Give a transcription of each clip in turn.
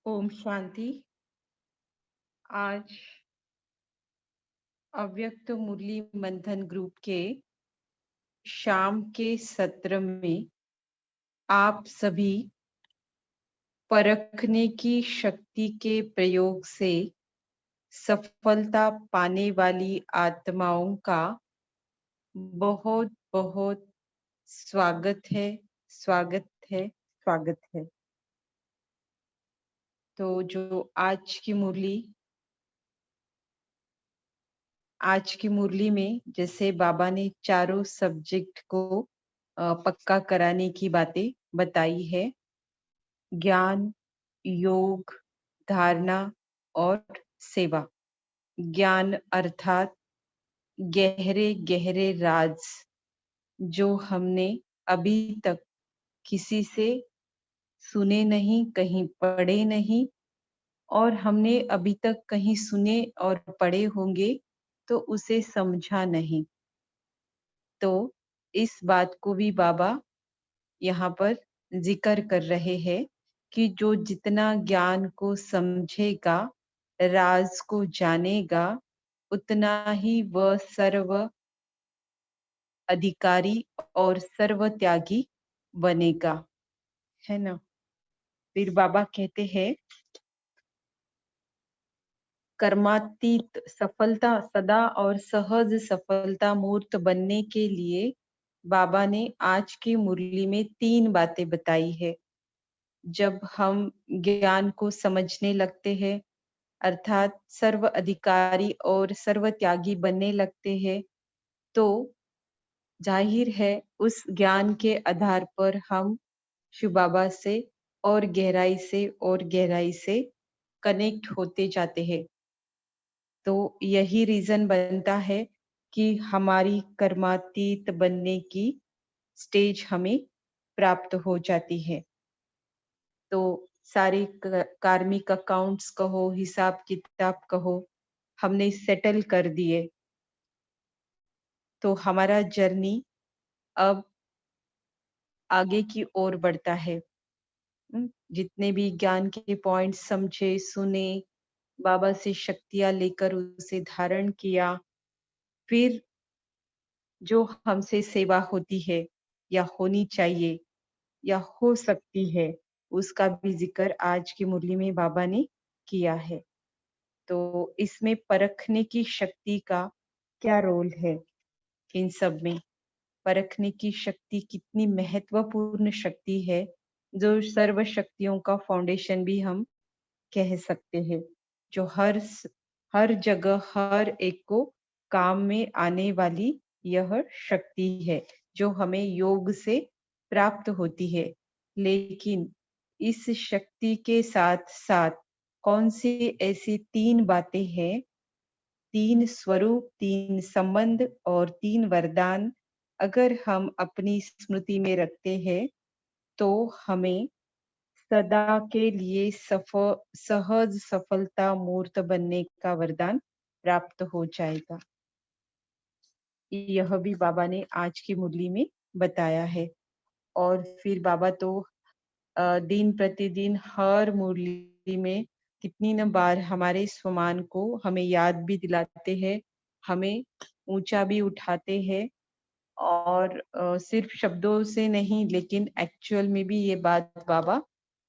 ओम शांति। आज अव्यक्त मुरली मंथन ग्रुप के शाम के सत्र में आप सभी परखने की शक्ति के प्रयोग से सफलता पाने वाली आत्माओं का बहुत बहुत स्वागत है, स्वागत है, स्वागत है। तो जो आज की मुरली में जैसे बाबा ने चारों सब्जेक्ट को पक्का कराने की बातें बताई है, ज्ञान, योग, धारणा और सेवा। ज्ञान अर्थात गहरे गहरे राज जो हमने अभी तक किसी से सुने नहीं, कहीं पढ़े नहीं, और हमने अभी तक कहीं सुने और पढ़े होंगे तो उसे समझा नहीं। तो इस बात को भी बाबा यहाँ पर जिक्र कर रहे हैं कि जो जितना ज्ञान को समझेगा, राज को जानेगा, उतना ही वह सर्व अधिकारी और सर्व त्यागी बनेगा, है ना। फिर बाबा कहते हैं, कर्मातीत सफलता सदा और सहज सफलता मूर्त बनने के लिए बाबा ने आज की मुरली में 3 बातें बताई है। जब हम ज्ञान को समझने लगते हैं, अर्थात सर्व अधिकारी और सर्व त्यागी बनने लगते हैं, तो जाहिर है उस ज्ञान के आधार पर हम शिव बाबा से और गहराई से कनेक्ट होते जाते हैं। तो यही रीजन बनता है कि हमारी कर्मातीत बनने की स्टेज हमें प्राप्त हो जाती है। तो सारे कार्मिक अकाउंट्स कहो, हिसाब किताब कहो, हमने सेटल कर दिए। तो हमारा जर्नी अब आगे की ओर बढ़ता है। जितने भी ज्ञान के पॉइंट्स समझे, सुने, बाबा से शक्तियां लेकर उसे धारण किया, फिर जो हमसे सेवा होती है या होनी चाहिए या हो सकती है, उसका भी जिक्र आज की मुरली में बाबा ने किया है। तो इसमें परखने की शक्ति का क्या रोल है? इन सब में परखने की शक्ति कितनी महत्वपूर्ण शक्ति है, जो सर्व शक्तियों का फाउंडेशन भी हम कह सकते हैं, जो हर जगह हर एक को काम में आने वाली यह शक्ति है, जो हमें योग से प्राप्त होती है। लेकिन इस शक्ति के साथ साथ कौन सी ऐसी 3 बातें हैं, 3 स्वरूप, 3 संबंध और 3 वरदान अगर हम अपनी स्मृति में रखते हैं, तो हमें सदा के लिए सहज सफलता मूर्त बनने का वरदान प्राप्त हो जाएगा। यह भी बाबा ने आज की मुरली में बताया है। और फिर बाबा तो दिन प्रतिदिन हर मुरली में कितनी न बार हमारे स्वमान को हमें याद भी दिलाते हैं, हमें ऊंचा भी उठाते हैं, और सिर्फ शब्दों से नहीं लेकिन एक्चुअल में भी ये बात बाबा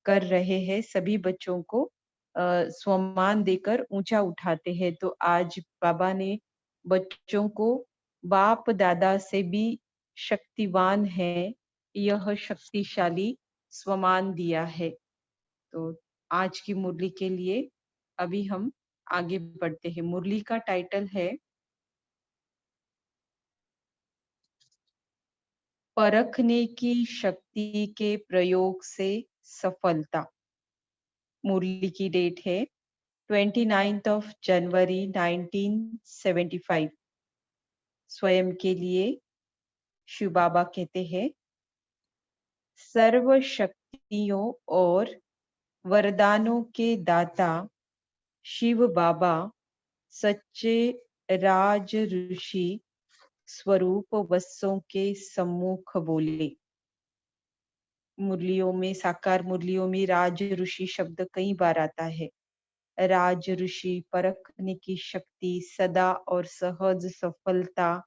कर रहे हैं, सभी बच्चों को सम्मान देकर ऊंचा उठाते हैं। तो आज बाबा ने बच्चों को बाप दादा से भी शक्तिवान है, यह शक्तिशाली स्वमान दिया है। तो आज की मुरली के लिए अभी हम आगे बढ़ते हैं। मुरली का टाइटल है परखने की शक्ति के प्रयोग से सफलता। मुरली की डेट है 29th ऑफ जनवरी 1975। स्वयं के लिए शिव बाबा कहते हैं, सर्व शक्तियों और वरदानों के दाता शिव बाबा सच्चे राज ऋषि स्वरूप वत्सों के सम्मुख बोले। मुरलियों में, साकार मुरलियों में राज ऋषि शब्द कई बार आता है। राज ऋषि परखने की शक्ति, सदा और सहज सफलता,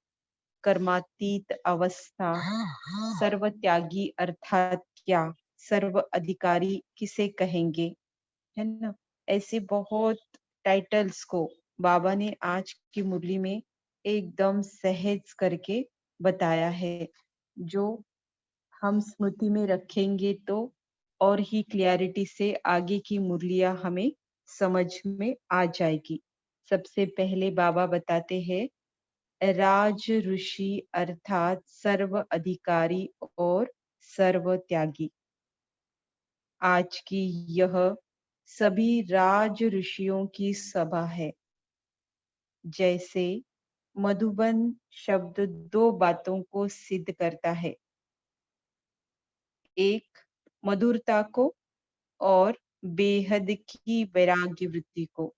कर्मातीत अवस्था, सर्व त्यागी अर्थात क्या, सर्व अधिकारी किसे कहेंगे, है ना? ऐसे बहुत टाइटल्स को बाबा ने आज की मुरली में एकदम सहज करके बताया है, जो हम स्मृति में रखेंगे तो और ही क्लैरिटी से आगे की मुरलियां हमें समझ में आ जाएगी। सबसे पहले बाबा बताते हैं राज ऋषि अर्थात सर्व अधिकारी और सर्व त्यागी। आज की यह सभी राज ऋषियों की सभा है। जैसे मधुबन शब्द दो बातों को सिद्ध करता है, एक मधुरता को और बेहद की वैराग्य वृत्ति को,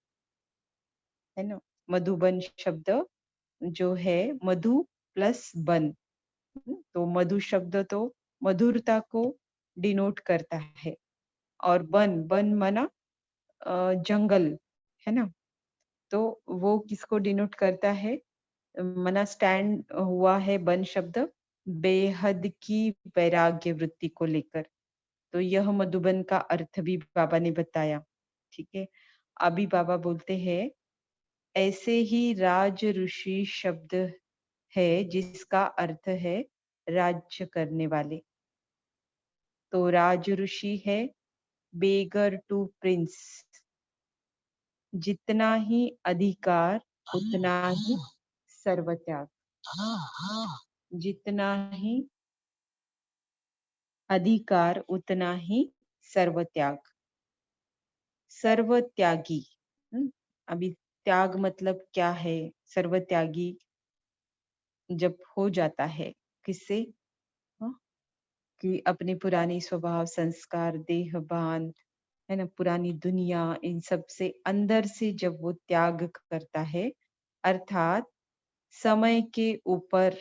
है ना? मधुबन शब्द जो है मधु प्लस बन, तो मधु शब्द तो मधुरता को डिनोट करता है और बन बन माना जंगल, है ना? तो वो किसको डिनोट करता है? मना स्टैंड हुआ है बन शब्द बेहद की वैराग्य वृत्ति को लेकर। तो यह मधुबन का अर्थ भी बाबा ने बताया। ठीक है। अभी बाबा बोलते हैं ऐसे ही राज ऋषि शब्द है जिसका अर्थ है राज्य करने वाले। तो राज ऋषि है बेगर टू प्रिंस, जितना ही अधिकार उतना ही सर्वत्याग, जितना ही अधिकार उतना ही सर्वत्याग, सर्वत्यागी। अभी त्याग मतलब क्या है? सर्वत्यागी जब हो जाता है किससे? हाँ, कि अपने पुराने स्वभाव संस्कार देहभान, है ना, पुरानी दुनिया, इन सब से अंदर से जब वो त्याग करता है, अर्थात समय के ऊपर,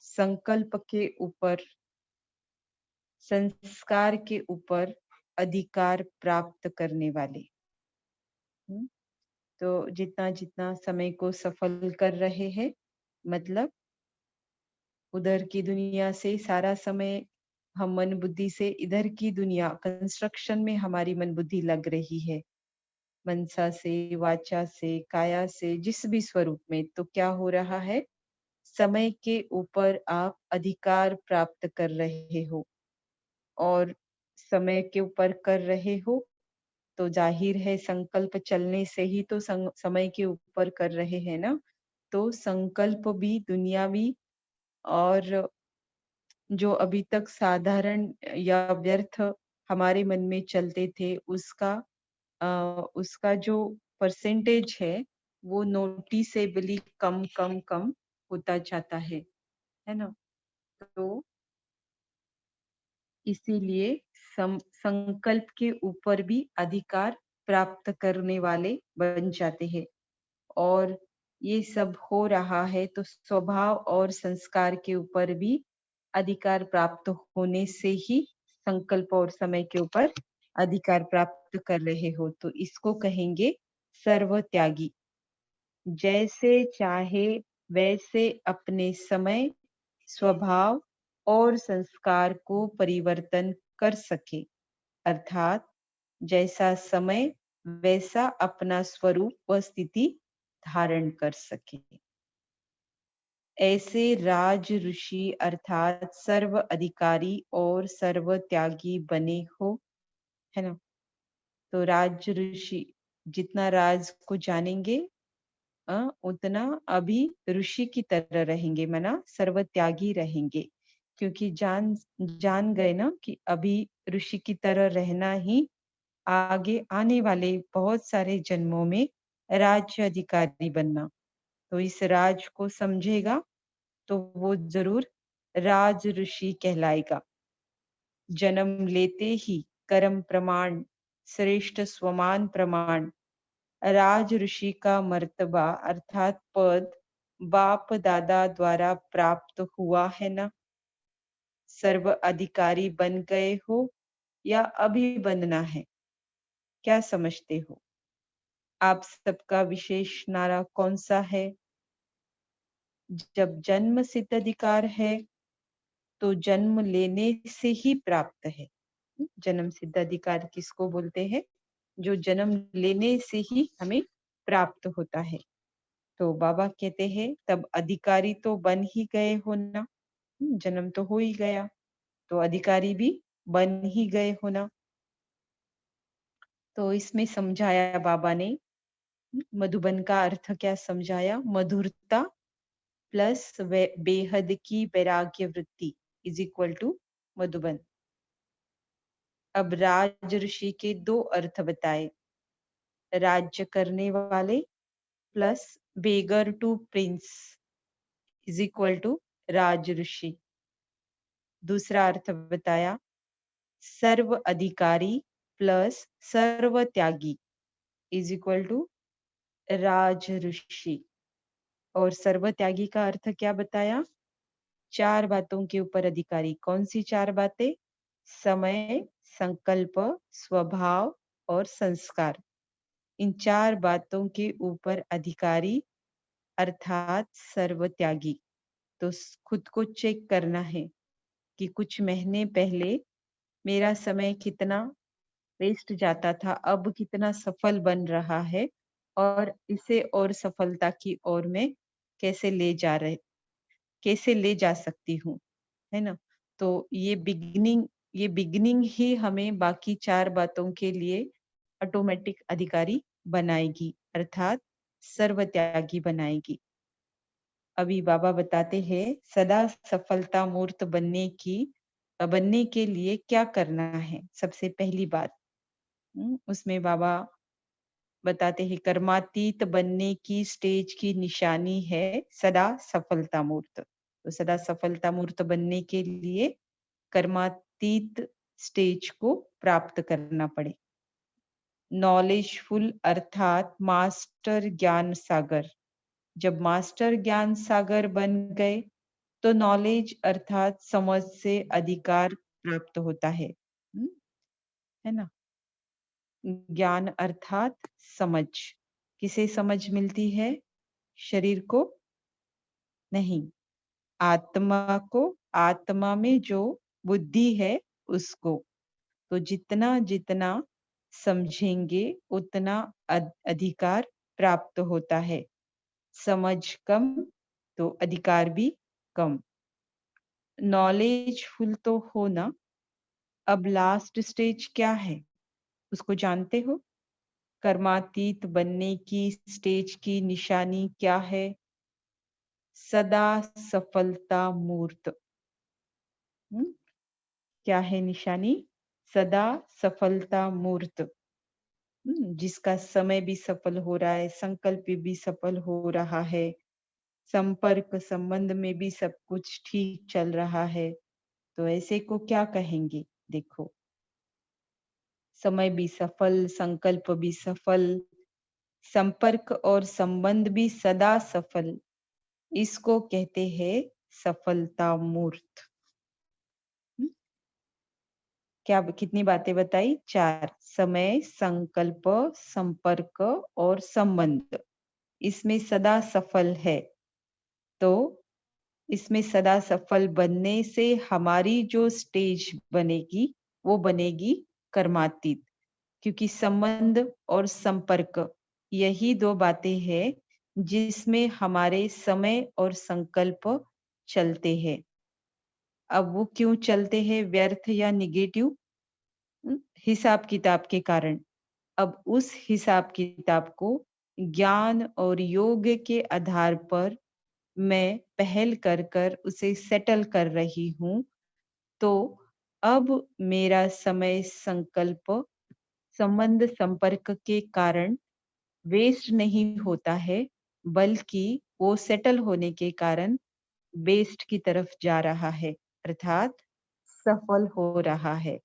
संकल्प के ऊपर, संस्कार के ऊपर अधिकार प्राप्त करने वाले। हम्म, तो जितना जितना समय को सफल कर रहे हैं, मतलब उधर की दुनिया से सारा समय हम मन बुद्धि से इधर की दुनिया कंस्ट्रक्शन में हमारी मन बुद्धि लग रही है, मनसा से, वाचा से, काया से, जिस भी स्वरूप में। तो क्या हो रहा है? समय के ऊपर आप अधिकार प्राप्त कर रहे हो और समय के ऊपर कर रहे हो तो जाहिर है संकल्प चलने से ही तो समय के ऊपर कर रहे हैं ना। तो संकल्प भी दुनियावी और जो अभी तक साधारण या व्यर्थ हमारे मन में चलते थे उसका जो परसेंटेज है वो नोटिसेबली कम कम कम होता जाता है ना। तो इसीलिए संकल्प के ऊपर भी अधिकार प्राप्त करने वाले बन जाते हैं और ये सब हो रहा है तो स्वभाव और संस्कार के ऊपर भी अधिकार प्राप्त होने से ही संकल्प और समय के ऊपर अधिकार प्राप्त कर रहे हो, तो इसको कहेंगे सर्वत्यागी। जैसे चाहे वैसे अपने समय, स्वभाव और संस्कार को परिवर्तन कर सके, अर्थात जैसा समय वैसा अपना स्वरूप व स्थिति धारण कर सके। ऐसे राज ऋषि अर्थात सर्व अधिकारी और सर्व त्यागी बने हो, है ना। तो राज ऋषि जितना राज को जानेंगे उतना अभी ऋषि की तरह रहेंगे, मना सर्वत्यागी रहेंगे, क्योंकि जान जान गए ना कि अभी ऋषि की तरह रहना ही आगे आने वाले बहुत सारे जन्मों में राज्य अधिकारी बनना। तो इस राज को समझेगा तो वो जरूर राज ऋषि कहलाएगा। जन्म लेते ही कर्म प्रमाण, श्रेष्ठ स्वमान प्रमाण, राज ऋषि का मर्तबा अर्थात पद बाप दादा द्वारा प्राप्त हुआ है ना। सर्व अधिकारी बन गए हो या अभी बनना है? क्या समझते हो? आप सबका विशेष नारा कौन-सा है? जब जन्म सिद्ध अधिकार है, तो जन्म लेने से ही प्राप्त है। जन्म सिद्ध अधिकार किसको बोलते हैं? जो जन्म लेने से ही हमें प्राप्त होता है। तो बाबा कहते हैं तब अधिकारी तो बन ही गए हो ना, जन्म तो हो ही गया, तो अधिकारी भी बन ही गए हो ना। तो इसमें समझाया बाबा ने, मधुबन का अर्थ क्या समझाया? मधुरता प्लस बेहद की वैराग्य वृत्ति इज इक्वल टू मधुबन। अब राज ऋषि के दो अर्थ बताए, राज्य करने वाले plus beggar to prince is equal to राज ऋषि। दूसरा अर्थ बताया, सर्व अधिकारी प्लस सर्व त्यागी इज इक्वल टू राज ऋषि। और सर्व त्यागी का अर्थ क्या बताया? चार बातों के ऊपर अधिकारी। कौन सी चार बातें? समय, संकल्प, स्वभाव और संस्कार। इन चार बातों के ऊपर अधिकारी अर्थात सर्वत्यागी। तो खुद को चेक करना है कि कुछ महीने पहले मेरा समय कितना वेस्ट जाता था, अब कितना सफल बन रहा है और इसे और सफलता की ओर मैं कैसे कैसे ले जा सकती हूँ, है ना? तो ये बिगिनिंग ही हमें बाकी चार बातों के लिए ऑटोमेटिक अधिकारी बनाएगी, अर्थात सर्वत्यागी बनाएगी। अभी बाबा बताते हैं सदा सफलता मूर्त बनने के लिए क्या करना है। सबसे पहली बात, उसमें बाबा बताते हैं कर्मातीत बनने की स्टेज की निशानी है सदा सफलता मूर्त। तो सदा सफलता मूर्त बनने के लिए कर्मातीत स्टेज को प्राप्त करना पड़े। नॉलेजफुल अर्थात मास्टर ज्ञान सागर। जब मास्टर ज्ञान सागर बन गए तो नॉलेज अर्थात समझ से अधिकार प्राप्त होता है। है ना? ज्ञान अर्थात समझ। किसे समझ मिलती है? शरीर को नहीं, आत्मा को। आत्मा में जो बुद्धि है उसको। तो जितना जितना समझेंगे उतना अधिकार प्राप्त होता है। समझ कम तो अधिकार भी कम। नॉलेजफुल तो हो ना। अब लास्ट स्टेज क्या है उसको जानते हो? कर्मातीत बनने की स्टेज की निशानी क्या है? सदा सफलता मूर्त। हम्म, क्या है निशानी? सदा सफलता मूर्त। जिसका समय भी सफल हो रहा है, संकल्प भी सफल हो रहा है, संपर्क संबंध में भी सब कुछ ठीक चल रहा है, तो ऐसे को क्या कहेंगे? देखो, समय भी सफल, संकल्प भी सफल, संपर्क और संबंध भी सदा सफल, इसको कहते हैं सफलता मूर्त। हम्म, क्या कितनी बातें बताई? चार। समय, संकल्प, संपर्क और संबंध इसमें सदा सफल है। तो इसमें सदा सफल बनने से हमारी जो स्टेज बनेगी वो बनेगी कर्मातीत। क्योंकि संबंध और संपर्क यही दो बातें हैं जिसमें हमारे समय और संकल्प चलते हैं। अब वो क्यों चलते हैं? व्यर्थ या निगेटिव? हिसाब किताब के कारण। अब उस हिसाब किताब को ज्ञान और योग के आधार पर मैं पहल कर कर उसे सेटल कर रही हूँ। तो अब मेरा समय, संकल्प, संबंध, संपर्क के कारण वेस्ट नहीं होता है, बल्कि वो सेटल होने के कारण बेस्ट की तरफ जा रहा है, अर्थात सफल हो रहा है।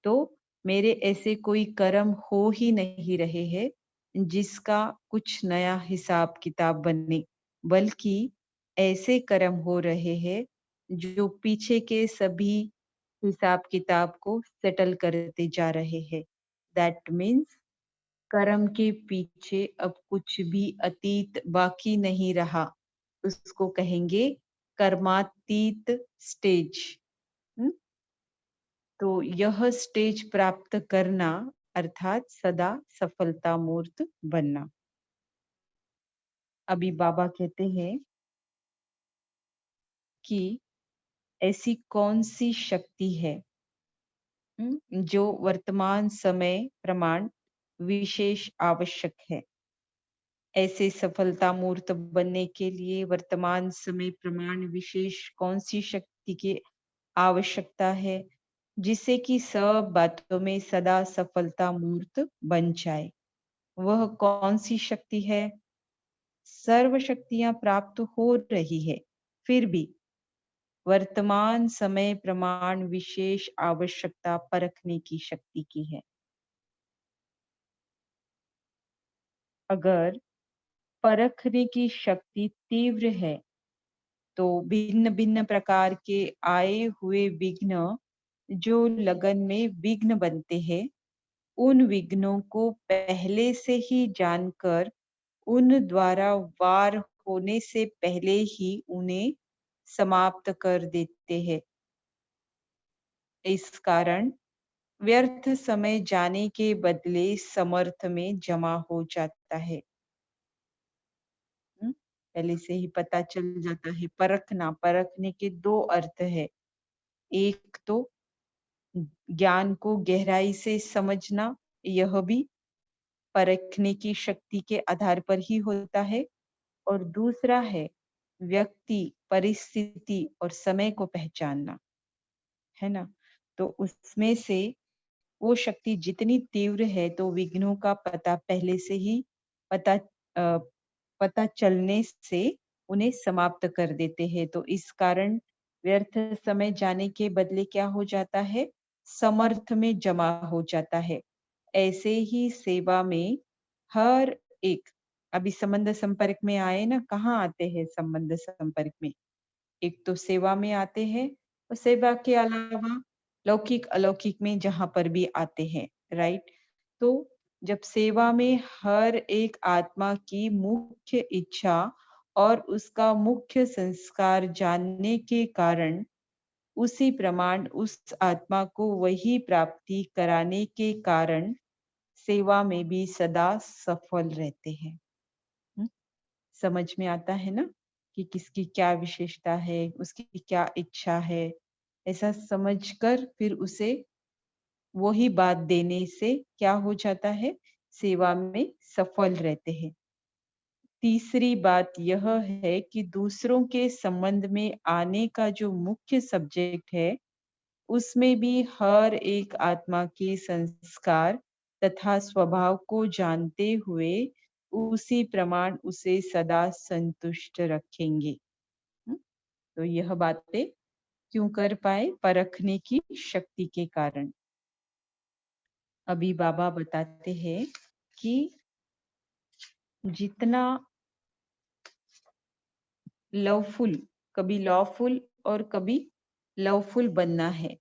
तो मेरे ऐसे कोई कर्म हो ही नहीं रहे हैं जिसका कुछ नया हिसाब किताब बने, बल्कि ऐसे कर्म हो रहे हैं जो पीछे के सभी हिसाब किताब को सेटल करते जा रहे हैं। दैट मीन्स कर्म के पीछे अब कुछ भी अतीत बाकी नहीं रहा। उसको कहेंगे कर्मातीत स्टेज। हम्म? तो यह स्टेज प्राप्त करना अर्थात सदा सफलता मूर्त बनना। अभी बाबा कहते हैं कि ऐसी कौन सी शक्ति है जो वर्तमान समय प्रमाण विशेष आवश्यक है। ऐसे सफलता मूर्त बनने के लिए वर्तमान समय प्रमाण विशेष कौन सी शक्ति की आवश्यकता है, जिससे कि सब बातों में सदा सफलता मूर्त बन जाए। वह कौन सी शक्ति है? सर्व शक्तियां प्राप्त हो रही है, फिर भी वर्तमान समय प्रमाण विशेष आवश्यकता परखने की शक्ति की है। अगर परखने की शक्ति तीव्र है, तो भिन्न भिन्न प्रकार के आए हुए विघ्न जो लगन में विघ्न बनते हैं, उन विघ्नों को पहले से ही जानकर उन द्वारा वार होने से पहले ही उन्हें समाप्त कर देते हैं। इस कारण व्यर्थ समय जाने के बदले समर्थ में जमा हो जाता है। पहले से ही पता चल जाता है। परखना, परखने के दो अर्थ है। एक तो ज्ञान को गहराई से समझना, यह भी परखने की शक्ति के आधार पर ही होता है। और दूसरा है व्यक्ति, परिस्थिति और समय को पहचानना, है ना? तो उसमें से वो शक्ति जितनी तीव्र है, तो विघ्नों का पता पहले से ही पता पता चलने से उन्हें समाप्त कर देते हैं। तो इस कारण व्यर्थ समय जाने के बदले क्या हो जाता है? समर्थ में जमा हो जाता है। ऐसे ही सेवा में हर एक, अभी संबंध संपर्क में आए ना, कहाँ आते हैं संबंध संपर्क में? एक तो सेवा में आते हैं और सेवा के अलावा लौकिक अलौकिक में जहां पर भी आते हैं, राइट? तो जब सेवा में हर एक आत्मा की मुख्य इच्छा और उसका मुख्य संस्कार जानने के कारण उसी प्रमाण उस आत्मा को वही प्राप्ति कराने के कारण सेवा में भी सदा सफल रहते हैं। हम्म? समझ में आता है ना कि किसकी क्या विशेषता है, उसकी क्या इच्छा है। ऐसा समझकर फिर उसे वही बात देने से क्या हो जाता है? सेवा में सफल रहते हैं। तीसरी बात यह है कि दूसरों के संबंध में आने का जो मुख्य सब्जेक्ट है, उसमें भी हर एक आत्मा के संस्कार तथा स्वभाव को जानते हुए उसी प्रमाण उसे सदा संतुष्ट रखेंगे। हम्म? तो यह बातें क्यों कर पाए? परखने की शक्ति के कारण। अभी बाबा बताते हैं कि जितना लवफुल, कभी लॉफुल और कभी लवफुल बनना है,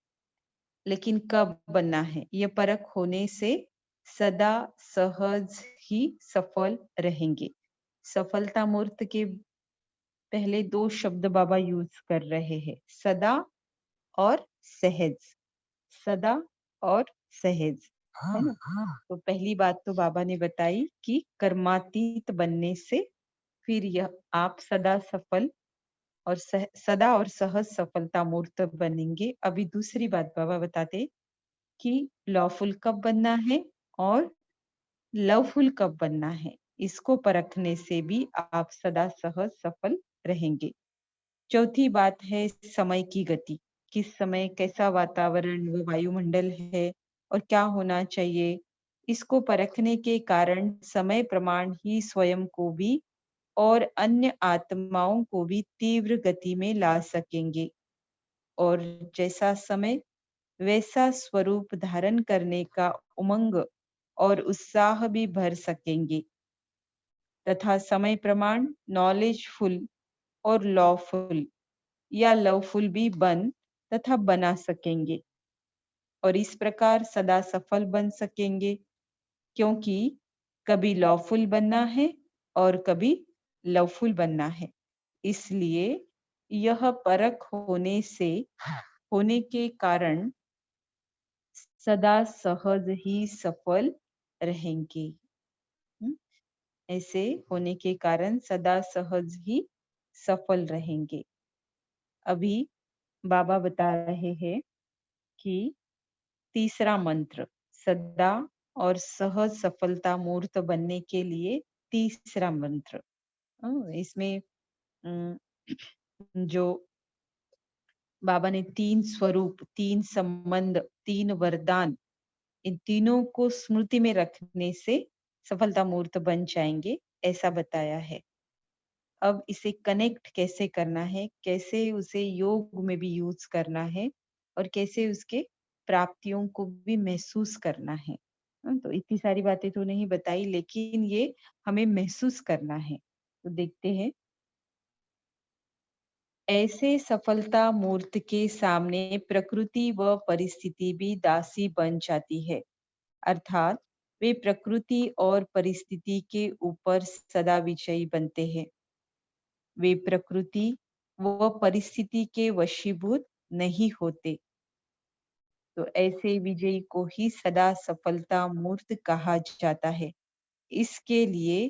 लेकिन कब बनना है? यह परख होने से सदा सहज ही सफल रहेंगे। सफलता मूर्त के पहले दो शब्द बाबा यूज कर रहे हैं, सदा और सहज। सदा और सहज, है ना? तो पहली बात तो बाबा ने बताई कि कर्मातीत बनने से फिर यह आप सदा सफल और सदा और सहज सफलता मूर्त बनेंगे। अभी दूसरी बात बाबा बताते कि लॉफुल कब बनना है और लवफुल कब बनना है। इसको परखने से भी आप सदा सहज सफल रहेंगे। चौथी बात है समय की गति। किस समय कैसा वातावरण व वायुमंडल है और क्या होना चाहिए, इसको परखने के कारण समय प्रमाण ही स्वयं को भी और अन्य आत्माओं को भी तीव्र गति में ला सकेंगे और जैसा समय वैसा स्वरूप धारण करने का उमंग और उत्साह भी भर सकेंगे तथा समय प्रमाण नॉलेजफुल और लॉफुल या लवफुल भी बन तथा बना सकेंगे। और इस प्रकार सदा सफल बन सकेंगे, क्योंकि कभी लॉफुल बनना है और कभी लवफुल बनना है। इसलिए यह परख होने के कारण सदा सहज ही सफल रहेंगे। हम्म, ऐसे होने के कारण सदा सहज ही सफल रहेंगे। अभी बाबा बता रहे हैं कि तीसरा मंत्र सदा और सहज सफलता मूर्त बनने के लिए तीसरा मंत्र। इसमें अम, जो बाबा ने 3 स्वरूप, 3 संबंध, 3 वरदान, इन तीनों को स्मृति में रखने से सफलता मूर्त बन जाएंगे, ऐसा बताया है। अब इसे कनेक्ट कैसे करना है, कैसे उसे योग में भी यूज करना है और कैसे उसके प्राप्तियों को भी महसूस करना है। तो इतनी सारी बातें तो नहीं बताई, लेकिन ये हमें महसूस करना है। तो देखते हैं। ऐसे सफलता मूर्त के सामने प्रकृति व परिस्थिति भी दासी बन जाती है, अर्थात वे प्रकृति और परिस्थिति के ऊपर सदा विजयी बनते हैं। वे प्रकृति व परिस्थिति के वशीभूत नहीं होते। तो ऐसे विजयी को ही सदा सफलता मूर्त कहा जाता है। इसके लिए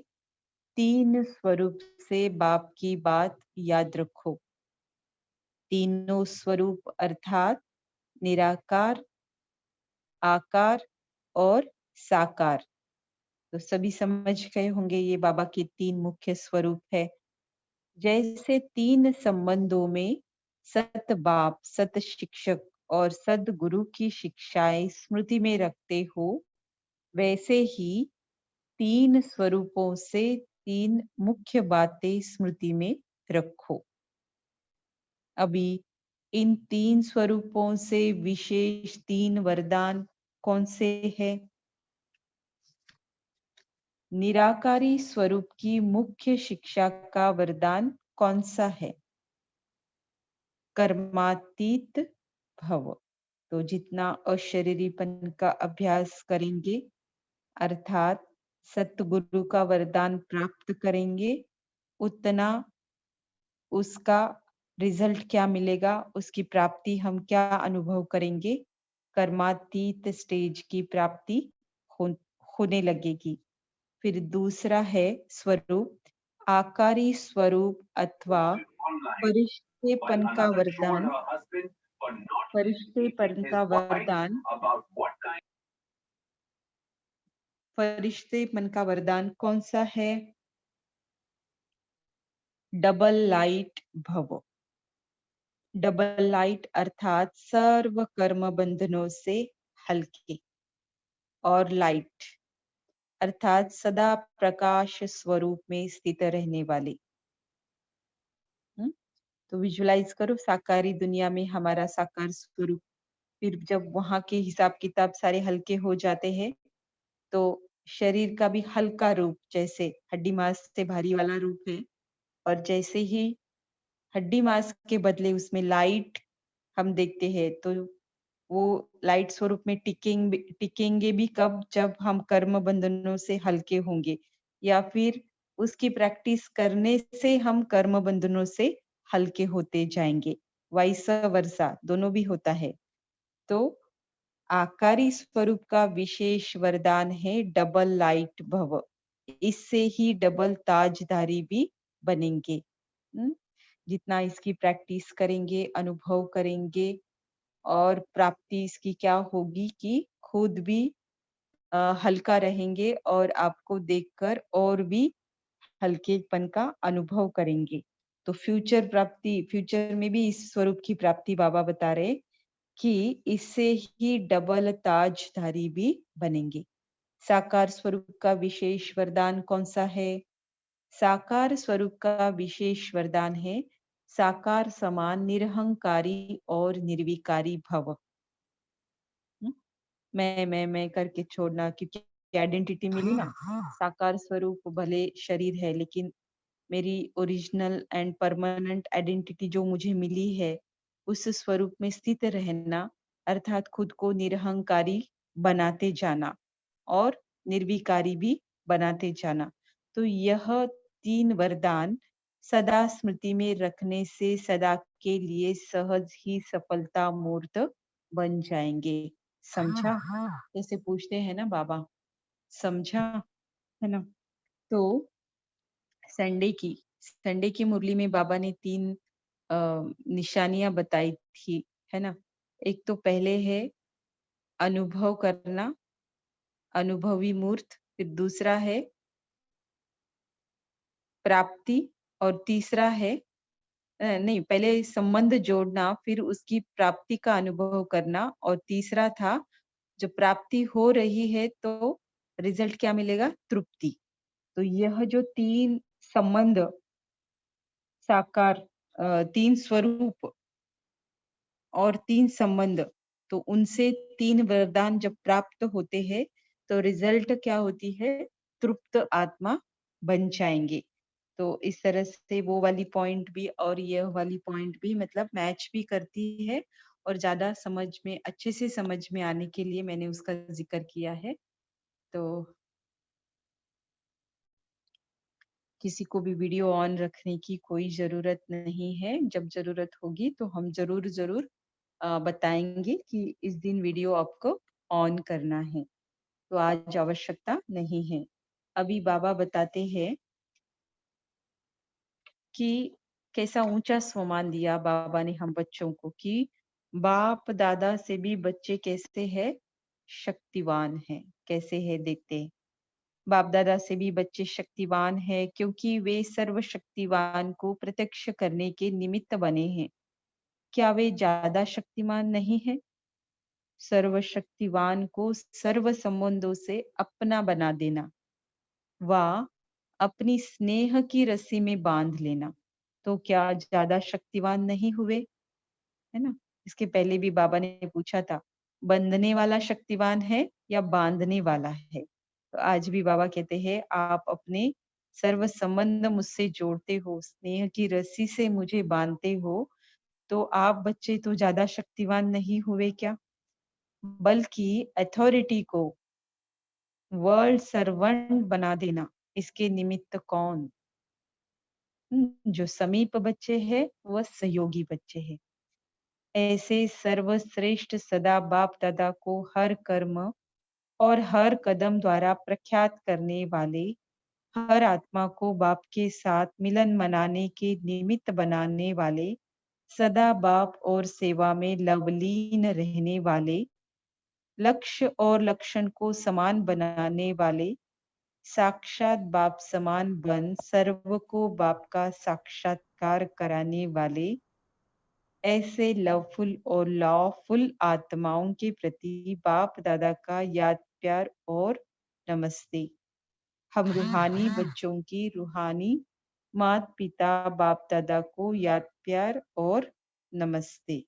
3 स्वरूप से बाप की बात याद रखो। तीनों स्वरूप अर्थात निराकार, आकार और साकार। तो सभी समझ गए होंगे, ये बाबा के 3 मुख्य स्वरूप है। जैसे 3 संबंधों में सत बाप, सत शिक्षक और सदगुरु की शिक्षाएं स्मृति में रखते हो, वैसे ही 3 स्वरूपों से 3 मुख्य बातें स्मृति में रखो। अभी इन 3 स्वरूपों से विशेष 3 वरदान कौन से हैं? निराकारी स्वरूप की मुख्य शिक्षा का वरदान कौन सा है? कर्मातीत भव। तो जितना अशरीरीपन का अभ्यास करेंगे, अर्थात सतगुरु का वरदान प्राप्त करेंगे, उतना उसका रिजल्ट क्या मिलेगा, उसकी प्राप्ति हम क्या अनुभव करेंगे? कर्मातीत स्टेज की प्राप्ति हो, होने लगेगी। फिर दूसरा है स्वरूप, आकारी स्वरूप अथवा फरिश्तेपन का वरदान। फरिश्तेपन का वरदान फरिश्तेपन का वरदान कौन सा है? डबल लाइट भव। डबल लाइट अर्थात सर्व कर्म बंधनों से हल्के, और लाइट अर्थात सदा प्रकाश स्वरूप में स्थित रहने वाले। हम्म? तो विजुलाइज करो, साकारी दुनिया में हमारा साकार स्वरूप, फिर जब वहां के हिसाब किताब सारे हल्के हो जाते हैं, तो शरीर का भी हल्का रूप, जैसे हड्डी मांस से भारी वाला रूप है, और जैसे ही हड्डी मांस के बदले उसमें लाइट हम देखते हैं, तो वो लाइट स्वरूप में टिकेंगे भी कब? जब हम कर्म बंधनों से हल्के होंगे, या फिर उसकी प्रैक्टिस करने से हम कर्म बंधनों से हल्के होते जाएंगे। वाइस वर्सा दोनों भी होता है। तो आकारी स्वरूप का विशेष वरदान है डबल लाइट भव। इससे ही डबल ताजधारी भी बनेंगे। जितना इसकी प्रैक्टिस करेंगे, अनुभव करेंगे, और प्राप्ति इसकी क्या होगी कि खुद भी हल्का रहेंगे और आपको देखकर और भी हल्केपन का अनुभव करेंगे। तो फ्यूचर में भी इस स्वरूप की प्राप्ति बाबा बता रहे कि इससे ही डबल ताजधारी भी बनेंगे। साकार स्वरूप का विशेष वरदान कौन सा है? साकार स्वरूप का विशेष वरदान है साकार समान निरहंकारी और निर्विकारी भव। हम्म? मैं करके छोड़ना, क्योंकि आइडेंटिटी मिली ना। साकार स्वरूप भले शरीर है, लेकिन मेरी ओरिजिनल एंड परमानेंट आइडेंटिटी जो मुझे मिली है, उस स्वरूप में स्थित रहना, अर्थात खुद को निरहंकारी बनाते जाना और निर्विकारी भी बनाते जाना। तो यह 3 वरदान सदा स्मृति में रखने से सदा के लिए सहज ही सफलता मूर्त बन जाएँगे। समझा? जैसे पूछते हैं ना बाबा, समझा? है ना? तो संडे की मुरली में बाबा ने 3 अ, निशानियाँ बताई थी, है ना? एक तो पहले है अनुभव करना, अनुभवी मूर्त, फिर दूसरा है प्राप्ति और तीसरा है नहीं पहले संबंध जोड़ना, फिर उसकी प्राप्ति का अनुभव करना और तीसरा था जो प्राप्ति हो रही है तो रिजल्ट क्या मिलेगा? तृप्ति। तो यह जो 3 संबंध साकार 3 स्वरूप और 3 संबंध, तो उनसे 3 वरदान जब प्राप्त होते हैं, तो रिजल्ट क्या होती है? तृप्त आत्मा बन जाएँगे। तो इस तरह से वो वाली पॉइंट भी और यह वाली पॉइंट भी मतलब मैच भी करती है और ज़्यादा समझ में अच्छे से समझ में आने के लिए मैंने उसका ज़िक्र किया है। तो किसी को भी वीडियो ऑन रखने की कोई ज़रूरत नहीं है। जब ज़रूरत होगी तो हम ज़रूर बताएँगे कि इस दिन वीडियो आपको ऑन करना है। तो आज आवश्यकता नहीं है। अभी बाबा बताते हैं कि कैसा ऊँचा सम्मान दिया बाबा ने हम बच्चों को कि बाप-दादा से भी बच्चे कैसे हैं? शक्तिवान हैं। कैसे हैं देखते हैं। बाप-दादा से भी बच्चे शक्तिवान हैं क्योंकि वे सर्वशक्तिवान को प्रत्यक्ष करने के निमित्त बने हैं। क्या वे ज़्यादा शक्तिमान नहीं हैं? सर्वशक्तिवान को सर्व संबंधों से अपना बना देना व अपनी स्नेह की रस्सी में बांध लेना। तो क्या ज़्यादा शक्तिवान नहीं हुए? है ना? इसके पहले भी बाबा ने पूछा था, बंधने वाला शक्तिवान है या बांधने वाला है? तो आज भी बाबा कहते हैं, आप अपने सर्व संबंध मुझसे जोड़ते हो, स्नेह की रस्सी से मुझे बांधते हो, तो आप बच्चे तो ज़्यादा शक्तिवान नहीं हुए क्या? बल्कि अथॉरिटी को वर्ल्ड सर्वेंट बना देना, इसके निमित्त कौन? जो समीप बच्चे हैं, वह सहयोगी बच्चे हैं। ऐसे सर्वश्रेष्ठ सदा बाप-दादा को हर कर्म और हर कदम द्वारा प्रख्यात करने वाले, हर आत्मा को बाप के साथ मिलन मनाने के निमित्त बनाने वाले, सदा बाप और सेवा में लवलीन रहने वाले, लक्ष्य और लक्षण को समान बनाने वाले, साक्षात बाप समान बन सर्व को बाप का साक्षात्कार कराने वाले, ऐसे लवफुल और लॉफुल आत्माओं के प्रति बाप दादा का याद प्यार और नमस्ते। हम रूहानी बच्चों की रूहानी मात पिता बाप दादा को याद प्यार और नमस्ते।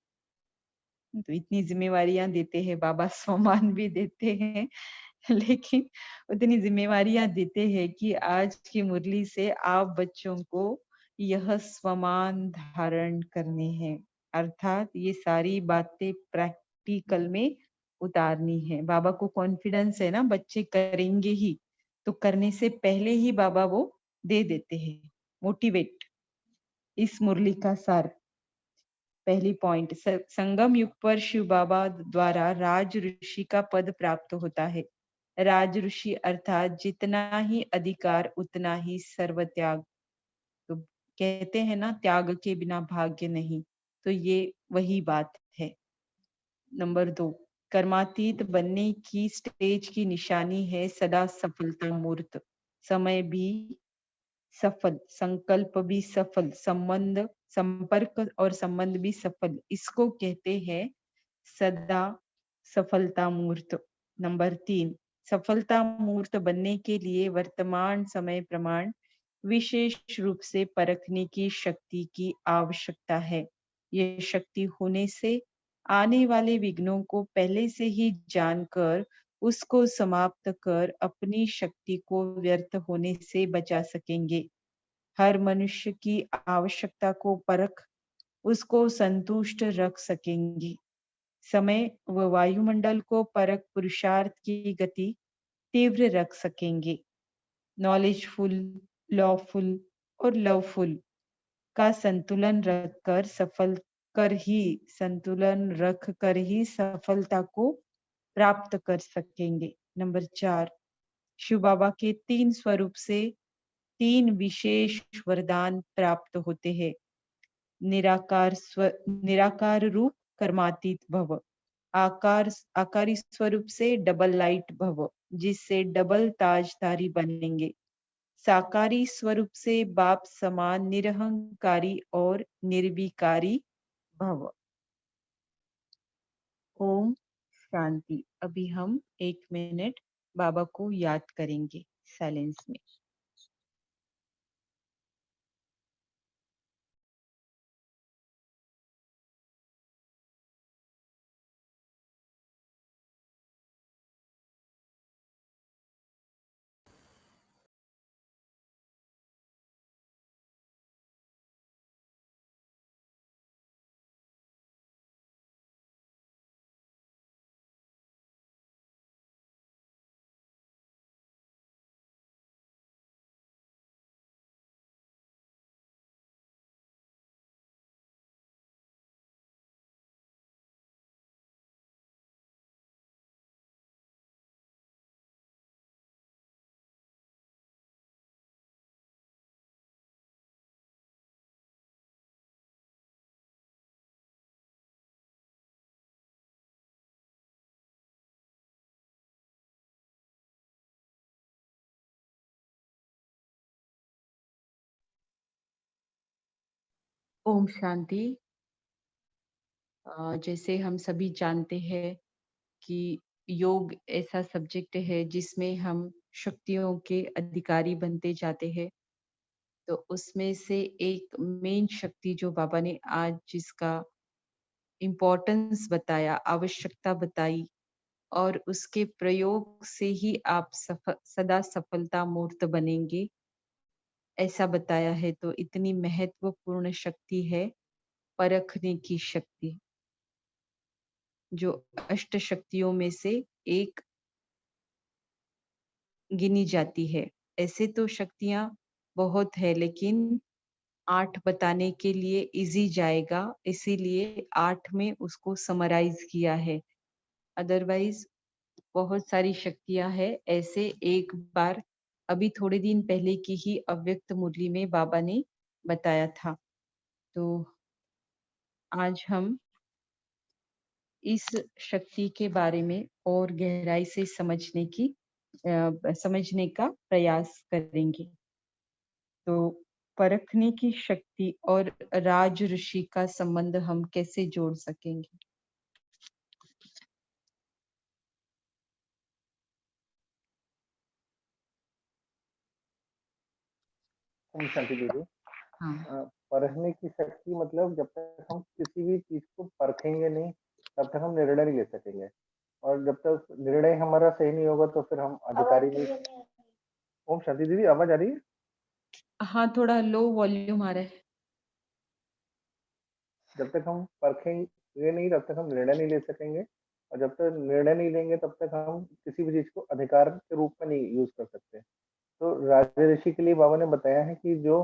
तो इतनी जिम्मेवारियां देते हैं बाबा, सम्मान भी देते हैं लेकिन उतनी जिम्मेवारियां देते हैं कि आज की मुरली से आप बच्चों को यह स्वमान धारण करने हैं, अर्थात ये सारी बातें प्रैक्टिकल में उतारनी है। बाबा को कॉन्फिडेंस है ना, बच्चे करेंगे ही, तो करने से पहले ही बाबा वो दे देते हैं मोटिवेट। इस मुरली का सार पहली पॉइंट, संगम युग पर शिव बाबा द्वारा राज ऋषि का पद प्राप्त होता है। राज ऋषि अर्थात जितना ही अधिकार उतना ही सर्व त्याग। तो कहते हैं ना, त्याग के बिना भाग्य नहीं, तो ये वही बात है। नंबर 2, कर्मातीत बनने की स्टेज की निशानी है सदा सफलता मूर्त। समय भी सफल, संकल्प भी सफल, संपर्क और संबंध भी सफल, इसको कहते हैं सदा सफलता मूर्त। नंबर 3, सफलता मूर्त बनने के लिए वर्तमान समय प्रमाण विशेष रूप से परखने की शक्ति की आवश्यकता है। ये शक्ति होने से आने वाले विघ्नों को पहले से ही जानकर उसको समाप्त कर अपनी शक्ति को व्यर्थ होने से बचा सकेंगे। हर मनुष्य की आवश्यकता को परख उसको संतुष्ट रख सकेंगी। समय व वायुमंडल को परख पुरुषार्थ की गति तीव्र रख सकेंगे। नॉलेजफुल, लॉफुल और लवफुल का संतुलन रख कर ही सफलता को प्राप्त कर सकेंगे। नंबर 4, शिव बाबा के 3 स्वरूप से 3 विशेष वरदान प्राप्त होते हैं। निराकार रूप कर्मातीत भव, आकारी स्वरूप से डबल लाइट भव, जिससे डबल ताजधारी बनेंगे। साकारी स्वरूप से बाप समान निरहंकारी और निर्विकारी भव। ओम शांति। अभी हम 1 मिनट बाबा को याद करेंगे साइलेंस में। ओम शांति। जैसे हम सभी जानते हैं कि योग ऐसा सब्जेक्ट है जिसमें हम शक्तियों के अधिकारी बनते जाते हैं। तो उसमें से एक मेन शक्ति जो बाबा ने आज जिसका इम्पोर्टेंस बताया, आवश्यकता बताई और उसके प्रयोग से ही आप सदा सफलता मूर्त बनेंगे, ऐसा बताया है। तो इतनी महत्वपूर्ण शक्ति है परखने की शक्ति, जो अष्ट शक्तियों में से एक गिनी जाती है। ऐसे तो शक्तियां बहुत है, लेकिन 8 बताने के लिए इजी जाएगा, इसीलिए 8 में उसको समराइज किया है। अदरवाइज बहुत सारी शक्तियां हैं। ऐसे एक बार अभी थोड़े दिन पहले की ही अव्यक्त मुरली में बाबा ने बताया था। तो आज हम इस शक्ति के बारे में और गहराई से समझने का प्रयास करेंगे। तो परखने की शक्ति और राज ऋषि का संबंध हम कैसे जोड़ सकेंगे? ओम शांति दीदी। हाँ, परखने की शक्ति मतलब जब तक हम किसी भी चीज को परखेंगे नहीं तब तक हम निर्णय नहीं ले सकेंगे, और जब तक निर्णय हमारा सही नहीं होगा तो फिर हम अधिकारी नहीं। ओम शांति दीदी, आवाज आ रही है? हाँ, थोड़ा लो वॉल्यूम आ रहा है। जब तक हम परखेंगे नहीं तब तक हम निर्णय नहीं ले सकेंगे, और जब तक निर्णय नहीं लेंगे तब तक हम किसी भी चीज को अधिकार के रूप में नहीं यूज कर सकते। तो राजा ऋषि के लिए बाबा ने बताया है कि जो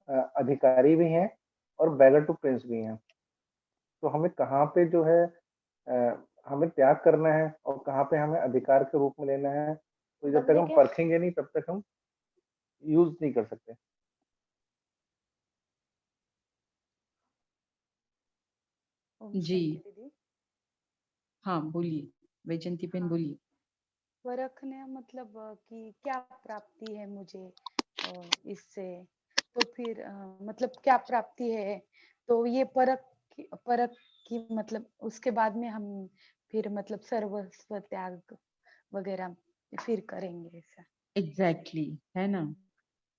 अधिकारी भी हैं और बैगर टू प्रिंस भी हैं। तो हमें कहाँ पे जो है हमें त्याग करना है और कहाँ पे हमें अधिकार के रूप में लेना है, तो जब तक हम परखेंगे नहीं तब तक हम यूज नहीं कर सकते। ओम जी, शांति दीदी। हाँ, बोलिए। वैजंती बहन हाँ, बोलिए। परखने मतलब कि क्या प्राप्ति है मुझे इससे, तो फिर मतलब क्या प्राप्ति है, तो ये परख की मतलब उसके बाद में हम फिर मतलब सर्वस्व त्याग वगैरह फिर करेंगे ऐसा। एग्जैक्टली, है ना?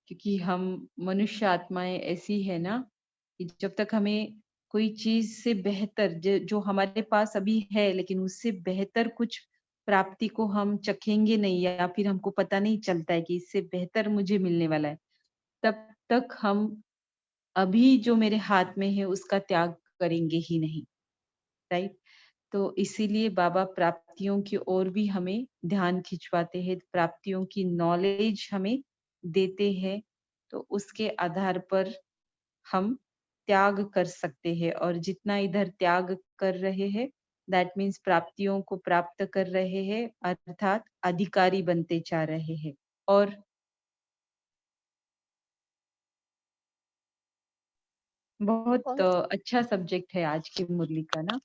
क्योंकि हम मनुष्य आत्माएं ऐसी है ना कि जब तक हमें कोई चीज से बेहतर जो हमारे पास अभी है, लेकिन उससे बेहतर कुछ प्राप्ति को हम चखेंगे नहीं, या फिर हमको पता नहीं चलता है कि इससे बेहतर मुझे मिलने वाला है, तब तक हम अभी जो मेरे हाथ में है उसका त्याग करेंगे ही नहीं। राइट? तो इसीलिए बाबा प्राप्तियों की ओर भी हमें ध्यान खिंचवाते हैं, प्राप्तियों की नॉलेज हमें देते हैं। तो उसके आधार पर हम त्याग कर सकते हैं, और जितना इधर त्याग कर रहे हैं, दैट मीन्स प्राप्तियों को प्राप्त कर रहे हैं, अर्थात अधिकारी बनते जा रहे हैं। और बहुत कौन अच्छा सब्जेक्ट है आज की मुरली का ना।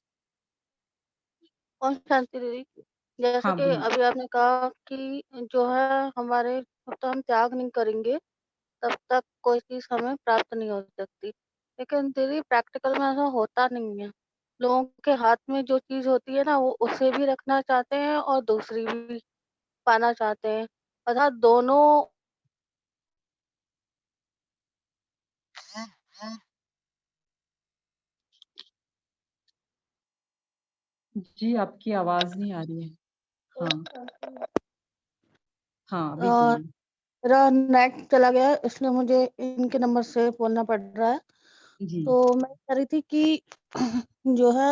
कौन शांति दीदी, जैसे हाँ, कि बोलिए। अभी आपने कहा कि जो है हमारे जब तक हम त्याग नहीं करेंगे तब तक कोई चीज हमें प्राप्त नहीं हो सकती। लेकिन दीदी प्रैक्टिकल में ऐसा होता नहीं है। लोगों के हाथ में जो चीज होती है ना वो उसे भी रखना चाहते हैं और दूसरी भी पाना चाहते हैं, अर्थात दोनों। जी, आपकी आवाज नहीं आ रही है। हाँ, हाँ, अभी और बोलिए। मेरा नेट चला गया है, इसलिए मुझे इनके नंबर से बोलना पड़ रहा है। जी, तो मैं कह रही थी कि जो है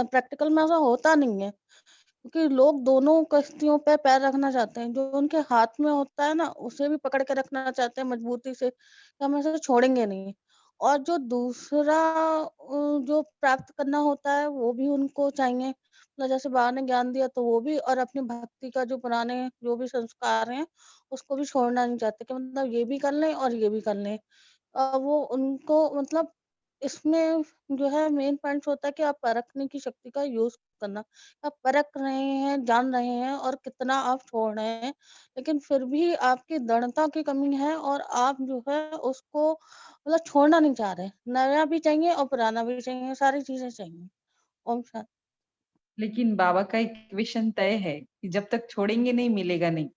प्रैक्टिकल में ऐसा होता नहीं है, क्योंकि लोग दोनों कश्तियों पे पैर रखना चाहते हैं। जो उनके हाथ में होता है ना उसे भी पकड़ के रखना चाहते हैं मजबूती से, कि हम ऐसे छोड़ेंगे नहीं। और जो दूसरा जो प्राप्त करना होता है वो भी उनको चाहिए, मतलब जैसे बाबा ने ज्ञान दिया तो वो भी, और अपनी भक्ति का जो पुराने जो भी संस्कार हैं उसको भी छोड़ना नहीं चाहते, कि मतलब ये भी कर लें और ये भी कर लें। वो उनको मतलब इसमें जो है मेन पॉइंट होता है कि आप परखने की शक्ति का यूज करना। आप परख रहे हैं, जान रहे हैं और कितना आप छोड़ रहे हैं, लेकिन फिर भी आपकी दृढ़ता की कमी है और आप जो है उसको मतलब छोड़ना नहीं चाह रहे। नया भी चाहिए और पुराना भी चाहिए, सारी चीजें चाहिए। ओम शांति। लेकिन बाबा का एक विशन तय है कि जब तक छोड़ेंगे नहीं, मिलेगा नहीं।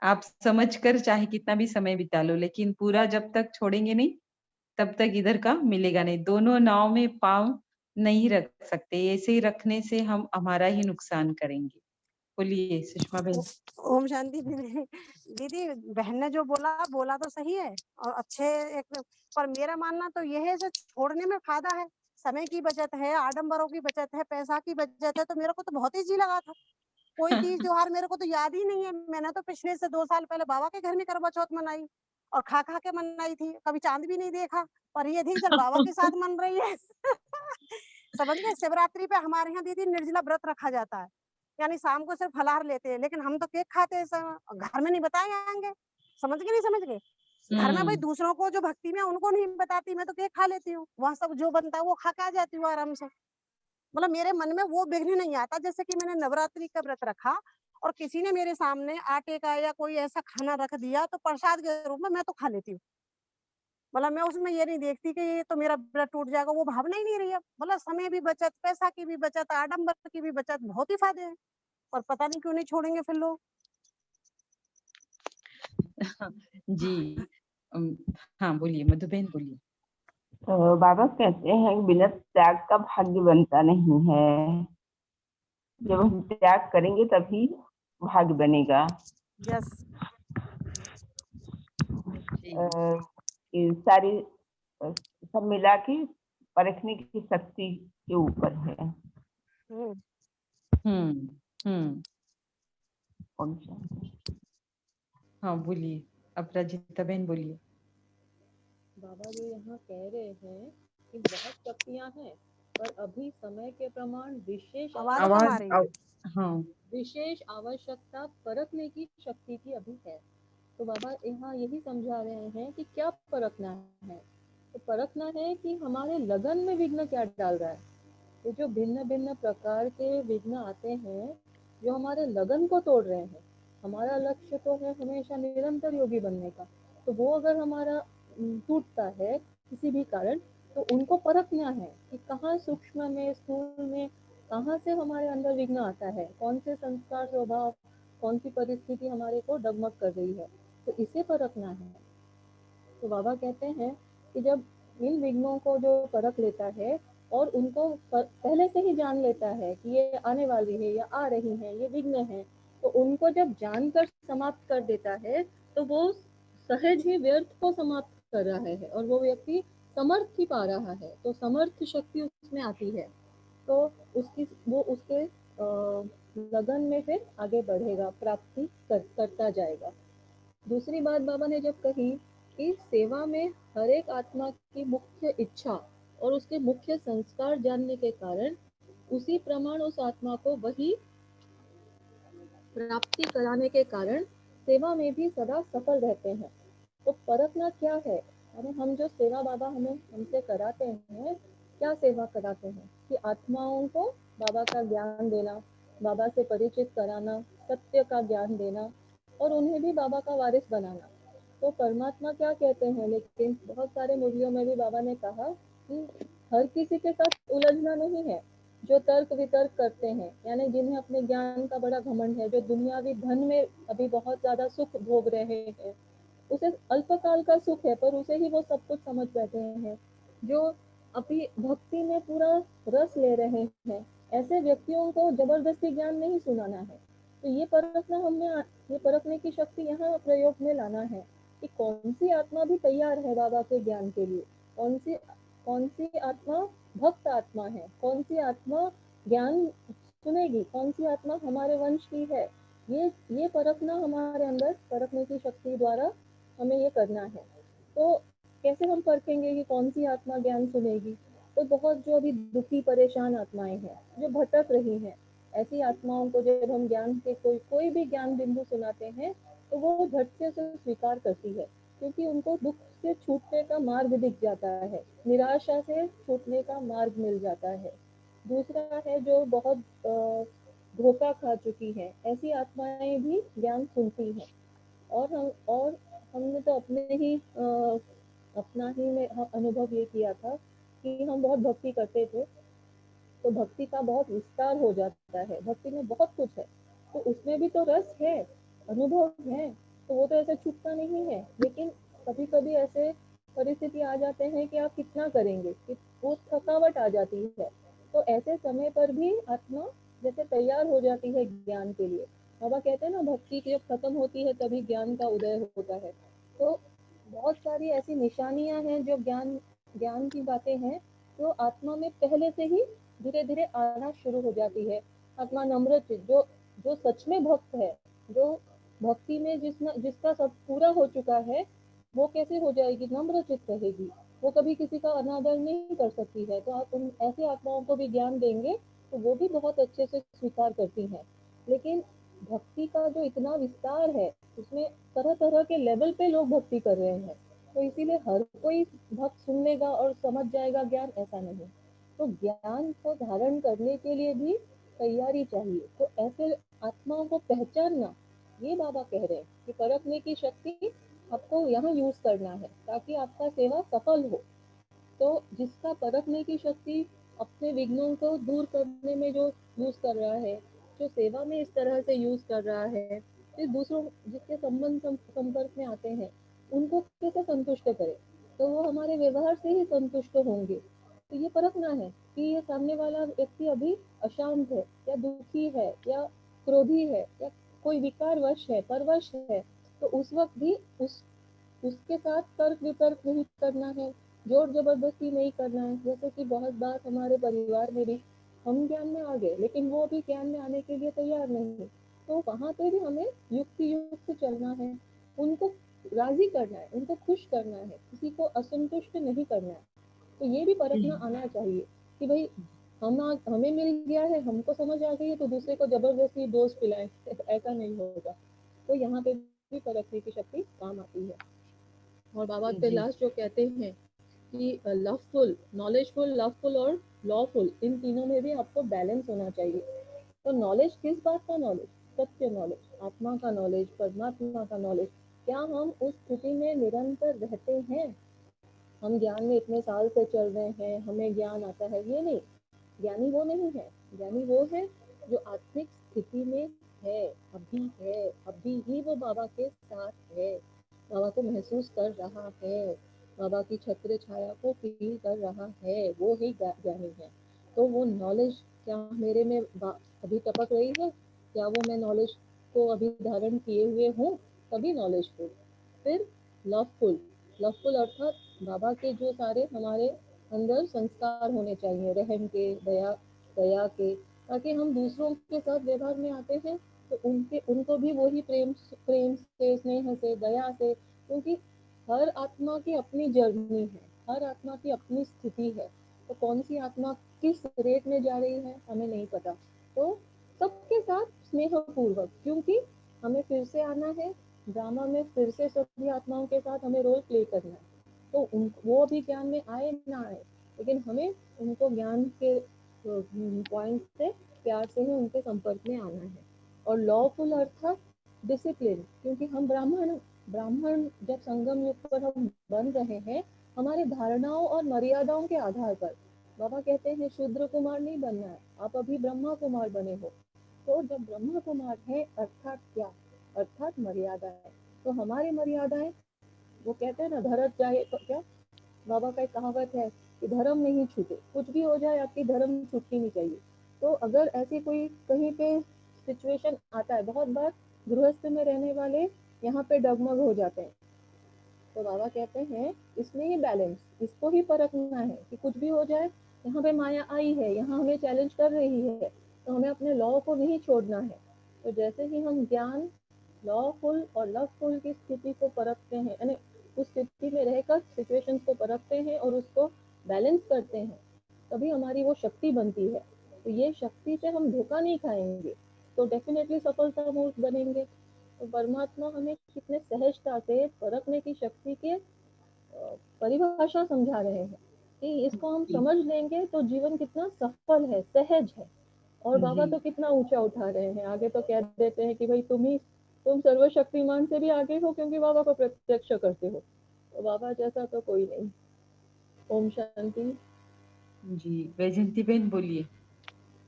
आप समझ कर चाहे कितना भी समय बिता लो, लेकिन पूरा जब तक छोड़ेंगे नहीं, तब तक इधर का मिलेगा नहीं। दोनों नाव में पाँव नहीं रख सकते, ऐसे ही रखने से हम हमारा ही नुकसान करेंगे। बोलिए सुषमा ओ- बहन। ओम शांति दीदी। दीदी बहन ने जो बोला बोला तो सही है और अच्छे एक, पर मेरा मानना तो यह है, इसे छोड़ने में फायदा है। समय की बचत है, आडंबरों की बचत है, पैसा की बचत है। तो मेरे को तो बहुत इजी लगा था। कोई तीज त्योहार मेरे को तो याद ही नहीं है। मैंने तो पिछले से 2 साल पहले बाबा के घर में करवा चौथ मनाई और खा खा के मनाई थी, कभी चांद भी नहीं देखा। पर ये थी चल बाबा के साथ मन रही है। समझ गए। शिवरात्रि पे हमारे यहाँ दीदी निर्जला व्रत रखा जाता है, यानी शाम को सिर्फ फलाहार लेते हैं, लेकिन हम तो केक खाते हैं घर में नहीं बताए आएंगे। समझ गए नहीं समझ गए। घर में भाई दूसरों को जो भक्ति में उनको नहीं बताती, मैं तो केक खा लेती हूँ, वहां सब जो बनता है वो खा के आ जाती हूँ आराम से। मतलब मेरे मन में वो विघ्न नहीं आता। जैसे कि मैंने नवरात्रि का व्रत रखा और किसी ने मेरे सामने आटे का या कोई ऐसा खाना रख दिया तो प्रसाद के रूप में मैं तो खा लेती हूँ। मतलब मैं उसमें ये नहीं देखती कि ये तो मेरा व्रत टूट जाएगा, वो भावना ही नहीं रही है। मतलब समय भी बचत, पैसा की भी बचत, आडंबर की भी बचत, बहुत ही फायदे हैं। और पता नहीं क्यों नहीं छोड़ेंगे फिर लोग। जी। अम, हाँ, बोलिए मधु बहन, बोलिए। तो बाबा कहते हैं कि बिना त्याग का भाग्य बनता नहीं है। जब हम त्याग करेंगे तभी भाग्य बनेगा। यस। जी। ये सारी सब मिला के परखने की शक्ति के ऊपर है। हम्म। हम्म। हम्म। ओम शांति। हाँ, बोलिए। अपराजिता बहन, बोलिए। बाबा जो यहाँ कह रहे हैं कि बहुत शक्तियाँ हैं, पर अभी समय के प्रमाण आवाज कम आ आवाज रही है। हाँ। विशेष आवश्यकता परखने की शक्ति की अभी है। तो बाबा यहाँ यही समझा रहे हैं कि क्या परखना है। तो परखना है कि हमारे लगन में विघ्न क्या डाल रहा है। ये जो भिन्न भिन्न प्रकार के विघ्न आते हैं जो हमारे लगन को तोड़ रहे हैं। हमारा लक्ष्य तो है हमेशा निरंतर योगी बनने का, तो वो अगर हमारा टूटता है किसी भी कारण, तो उनको परखना है कि कहाँ सूक्ष्म में, स्थूल में, कहाँ से हमारे अंदर विघ्न आता है, कौन से संस्कार, स्वभाव, कौन सी परिस्थिति हमारे को डगमग कर रही है, तो इसे परखना है। तो बाबा कहते हैं कि जब इन विघ्नों को जो परख लेता है और उनको पहले से ही जान लेता है कि ये आने वाली है या आ रही है, ये विघ्न है, तो उनको जब जानकर समाप्त कर देता है तो वो सहज ही व्यर्थ को समाप्त कर रहा है और वो व्यक्ति समर्थ ही पा रहा है। तो समर्थ शक्ति उसमें आती है। तो वो उसके लगन में फिर आगे बढ़ेगा, प्राप्ति करता जाएगा। दूसरी बात बाबा ने जब कही कि सेवा में हर एक आत्मा की मुख्य इच्छा और उसके मुख्य संस्कार जानने के कारण उसी प्रमाण उस आत्मा को वही प्राप्ति कराने के कारण सेवा में भी सदा सफल रहते हैं। तो परखना क्या है, यानी हम जो सेवा बाबा हमसे कराते हैं, क्या सेवा कराते हैं कि आत्माओं को बाबा का ज्ञान देना, बाबा से परिचित कराना, सत्य का ज्ञान देना और उन्हें भी बाबा का वारिस बनाना। तो परमात्मा क्या कहते हैं, लेकिन बहुत सारे मुरलियों में भी बाबा ने कहा कि हर किसी के साथ उलझना नहीं है। जो तर्क वितर्क करते हैं, यानी जिन्हें अपने ज्ञान का बड़ा घमंड है, जो दुनियावी धन में अभी बहुत ज्यादा सुख भोग रहे हैं, उसे अल्पकाल का सुख है पर उसे ही वो सब कुछ समझ बैठे हैं। जो अभी भक्ति में पूरा रस ले रहे हैं, ऐसे व्यक्तियों को जबरदस्ती ज्ञान नहीं सुनाना है। तो ये परखने की शक्ति यहाँ प्रयोग में लाना है कि कौन सी आत्मा भी तैयार है बाबा के ज्ञान के लिए, कौन सी आत्मा भक्त आत्मा है, कौन सी आत्मा ज्ञान सुनेगी, कौन सी आत्मा हमारे वंश की है। ये परखना हमारे अंदर, परखने की शक्ति द्वारा हमें ये करना है। तो कैसे हम परखेंगे कि कौन सी आत्मा ज्ञान सुनेगी? तो बहुत जो अभी दुखी परेशान आत्माएं हैं, जो भटक रही हैं, ऐसी आत्माओं को जब हम ज्ञान के कोई भी ज्ञान बिंदु सुनाते हैं तो वो झट से उसे स्वीकार करती है, क्योंकि उनको दुख से छूटने का मार्ग दिख जाता है, निराशा से छूटने का मार्ग मिल जाता है। दूसरा है जो बहुत धोखा खा चुकी है, ऐसी आत्माएं भी ज्ञान सुनती हैं। और हमने तो अपना ही में अनुभव ये किया था कि हम बहुत भक्ति करते थे, तो भक्ति का बहुत विस्तार हो जाता है, भक्ति में बहुत कुछ है, तो उसमें भी तो रस है, अनुभव है, तो वो तो ऐसे छूटता नहीं है। लेकिन कभी कभी ऐसे परिस्थिति आ जाते हैं कि आप कितना करेंगे, कि वो थकावट आ जाती है। तो ऐसे समय पर भी आत्मा जैसे तैयार हो जाती है ज्ञान के लिए। बाबा कहते हैं ना, भक्ति जब खत्म होती है तभी ज्ञान का उदय होता है। तो बहुत सारी ऐसी निशानियां हैं जो ज्ञान की बातें हैं, जो आत्मा में पहले से ही धीरे धीरे आना शुरू हो जाती है। आत्मा नम्र जो जो सच में भक्त है, जो भक्ति में जिसका सब पूरा हो चुका है, वो कैसे हो जाएगी, नम्र चित्त रहेगी, वो कभी किसी का अनादर नहीं कर सकती है। तो आप उन ऐसी आत्माओं को भी ज्ञान देंगे तो वो भी बहुत अच्छे से स्वीकार करती हैं। लेकिन भक्ति का जो इतना विस्तार है, उसमें तरह तरह के लेवल पे लोग भक्ति कर रहे हैं, तो इसीलिए हर कोई भक्त सुन लेगा और समझ जाएगा ज्ञान, ऐसा नहीं। तो ज्ञान को धारण करने के लिए भी तैयारी चाहिए। तो ऐसे आत्माओं को पहचानना, ये बाबा कह रहे हैं कि परखने की शक्ति आपको यहाँ यूज करना है ताकि आपका सेवा सफल हो। तो जिसका परखने की शक्ति अपने विघ्नों को दूर करने में जो यूज कर रहा है, जो सेवा में इस तरह से यूज कर रहा है, फिर दूसरों जिसके संपर्क में आते हैं उनको कैसे संतुष्ट करे, तो वो हमारे व्यवहार से ही संतुष्ट होंगे। तो ये परखना है कि ये सामने वाला व्यक्ति अभी अशांत है या दुखी है या क्रोधी है या कोई विकार वश है, परवश है, तो उस वक्त भी उसके साथ तर्क वितर्क नहीं करना है, जोर जबरदस्ती नहीं करना है। जैसे कि बहुत बार हमारे परिवार में भी हम ज्ञान में आ गए लेकिन वो भी ज्ञान में आने के लिए तैयार नहीं, तो वहां पे भी हमें युक्त चलना है, उनको राजी करना है, उनको खुश करना है, किसी को असंतुष्ट नहीं करना है। तो ये भी परखना आना चाहिए कि भाई हमें मिल गया है, हमको समझ आ गई है, तो दूसरे को जबरदस्ती डोज पिलाएं ऐसा नहीं होगा। तो यहाँ पे भी परखने की शक्ति काम आती है। और बाबा पे जी। लास्ट जो कहते हैं कि लवफुल, नॉलेजफुल, लवफुल और लॉफुल, इन तीनों में भी आपको बैलेंस होना चाहिए। तो नॉलेज किस बात का नॉलेज? सत्य नॉलेज, आत्मा का नॉलेज, परमात्मा का नॉलेज। क्या हम उस स्थिति में निरंतर रहते हैं? हम ज्ञान में इतने साल से चल रहे हैं, हमें ज्ञान आता है, ये नहीं। ज्ञानी वो नहीं है, ज्ञानी वो है जो आत्मिक स्थिति में है, अभी ही वो बाबा के साथ है, बाबा को महसूस कर रहा है, बाबा की छत्र छाया को फील कर रहा है, वो ही ज्ञानी है। तो वो नॉलेज क्या मेरे में अभी टपक रही है, क्या वो मैं नॉलेज को अभी धारण किए हुए हूँ? तभी नॉलेजफुल। फिर लवफुल, लवफुल अर्थात बाबा के जो सारे हमारे अंदर संस्कार होने चाहिए, रहम के, दया दया के, ताकि हम दूसरों के साथ व्यवहार में आते हैं तो उनको भी वही प्रेम से, स्नेह से, दया से, क्योंकि हर आत्मा की अपनी जर्नी है, हर आत्मा की अपनी स्थिति है। तो कौन सी आत्मा किस रेट में जा रही है हमें नहीं पता। तो सबके साथ स्नेह पूर्वक, क्योंकि हमें फिर से आना है ड्रामा में, फिर से सभी आत्माओं के साथ हमें रोल प्ले करना है। तो वो भी ज्ञान में आए ना आए, लेकिन हमें उनको ज्ञान के पॉइंट से प्यार से ही उनके संपर्क में आना है। और लॉफुल अर्थात डिसिप्लिन, क्योंकि हम ब्राह्मण जब संगम युग पर हम बन रहे हैं, हमारे धारणाओं और मर्यादाओं के आधार पर। बाबा कहते हैं शूद्र कुमार नहीं बनना है, आप अभी ब्रह्मा कुमार बने हो। तो जब ब्रह्मा कुमार है अर्थात क्या, अर्थात मर्यादा है। तो हमारी मर्यादाएं, वो कहते हैं ना धरत जाए तो क्या, बाबा का एक कहावत है कि धर्म नहीं छूटे, कुछ भी हो जाए आपकी धर्म छूटनी नहीं चाहिए। तो अगर ऐसी कोई कहीं पे सिचुएशन आता है, बहुत बार गृहस्थ में रहने वाले यहाँ पे डगमग हो जाते हैं, तो बाबा कहते हैं इसमें ही बैलेंस, इसको ही परखना है कि कुछ भी हो जाए, यहाँ पे माया आई है, यहाँ हमें चैलेंज कर रही है, तो हमें अपने लॉ को नहीं छोड़ना है। तो जैसे ही हम ज्ञान, लॉफुल और लवफुल की स्थिति को परखते हैं, यानी उस स्थिति में रहकर सिचुएशंस को परखते हैं और उसको बैलेंस करते हैं, तभी हमारी वो शक्ति बनती है। तो ये शक्ति से हम धोखा नहीं खाएंगे, तो डेफिनेटली सफलता मूर्त बनेंगे। तो परमात्मा हमें कितने सहजता से परखने की शक्ति के परिभाषा समझा रहे हैं कि इसको हम जी, समझ लेंगे तो जीवन कितना सफल है, सहज है। और बाबा जी, तो कितना ऊंचा उठा रहे हैं, आगे तो कह देते हैं कि भाई तुम सर्वशक्तिमान से भी आगे हो, क्योंकि बाबा को प्रत्यक्ष करते हो। तो बाबा जैसा तो कोई नहीं। ओम शांति। जी। वैजंती बहन बोलिए।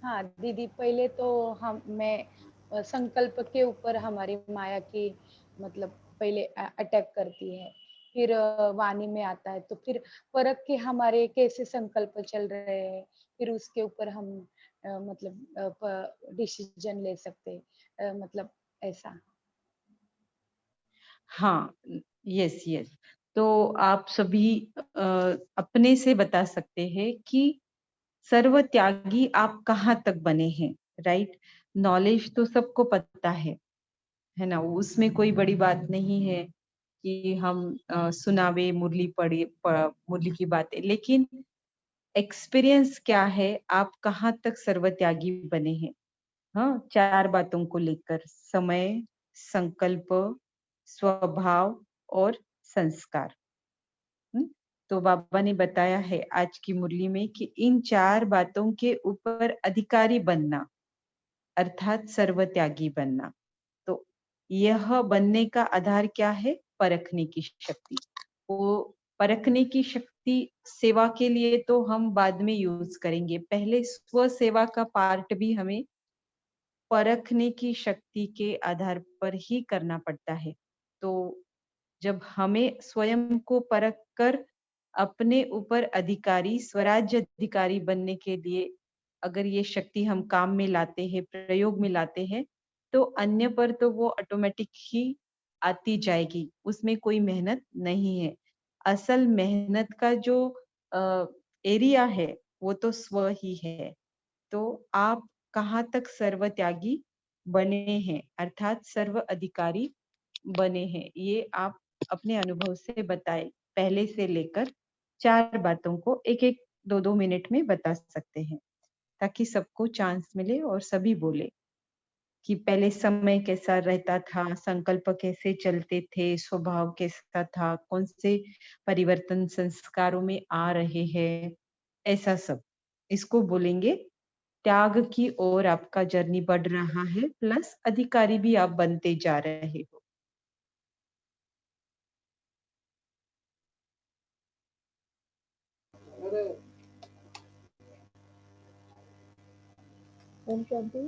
हाँ दीदी, पहले तो मैं संकल्प के ऊपर हमारी माया की मतलब पहले अटैक करती है, फिर वाणी में आता है, तो फिर परख के हमारे कैसे संकल्प चल रहे हैं, फिर उसके ऊपर हम मतलब डिसीजन ले सकते, मतलब ऐसा। हाँ, यस, यस। तो आप सभी अपने से बता सकते हैं कि सर्वत्यागी आप कहाँ तक बने हैं, राइट? नॉलेज तो सबको पता है ना? उसमें कोई बड़ी बात नहीं है कि हम सुनावे मुरली मुरली की बातें, लेकिन एक्सपीरियंस क्या है, आप कहाँ तक सर्वत्यागी बने हैं? हाँ, 4 बातों को लेकर, समय, संकल्प, स्वभाव और संस्कार। हुँ? तो बाबा ने बताया है आज की मुरली में कि इन 4 बातों के ऊपर अधिकारी बनना, अर्थात सर्वत्यागी बनना। तो यह बनने का आधार क्या है? परखने की शक्ति। वो परखने की शक्ति सेवा के लिए तो हम बाद में यूज़ करेंगे। पहले स्व सेवा का पार्ट भी हमें परखने की शक्ति के आधार पर ही करना पड़ता है। तो जब हमें स्वयं को परख कर अपने ऊपर अधिकारी, स्वराज्य अधिकारी बनने के लिए अगर ये शक्ति हम काम में लाते हैं, प्रयोग में लाते हैं, तो अन्य पर तो वो ऑटोमेटिक ही आती जाएगी, उसमें कोई मेहनत नहीं है। असल मेहनत का जो एरिया है, वो तो स्व ही है। तो आप कहाँ तक सर्वत्यागी बने हैं, अर्थात सर्व अधिकारी बने हैं, ये आप अपने अनुभव से बताएं। पहले से लेकर 4 बातों को 1-1, 2-2 मिनट में बता सकते हैं, ताकि सबको चांस मिले और सभी बोले कि पहले समय कैसा रहता था, संकल्प कैसे चलते थे, स्वभाव कैसा था, कौन से परिवर्तन संस्कारों में आ रहे हैं, ऐसा सब। इसको बोलेंगे त्याग की ओर आपका जर्नी बढ़ रहा है, प्लस अधिकारी भी आप बनते जा रहे हो। ओम शांति।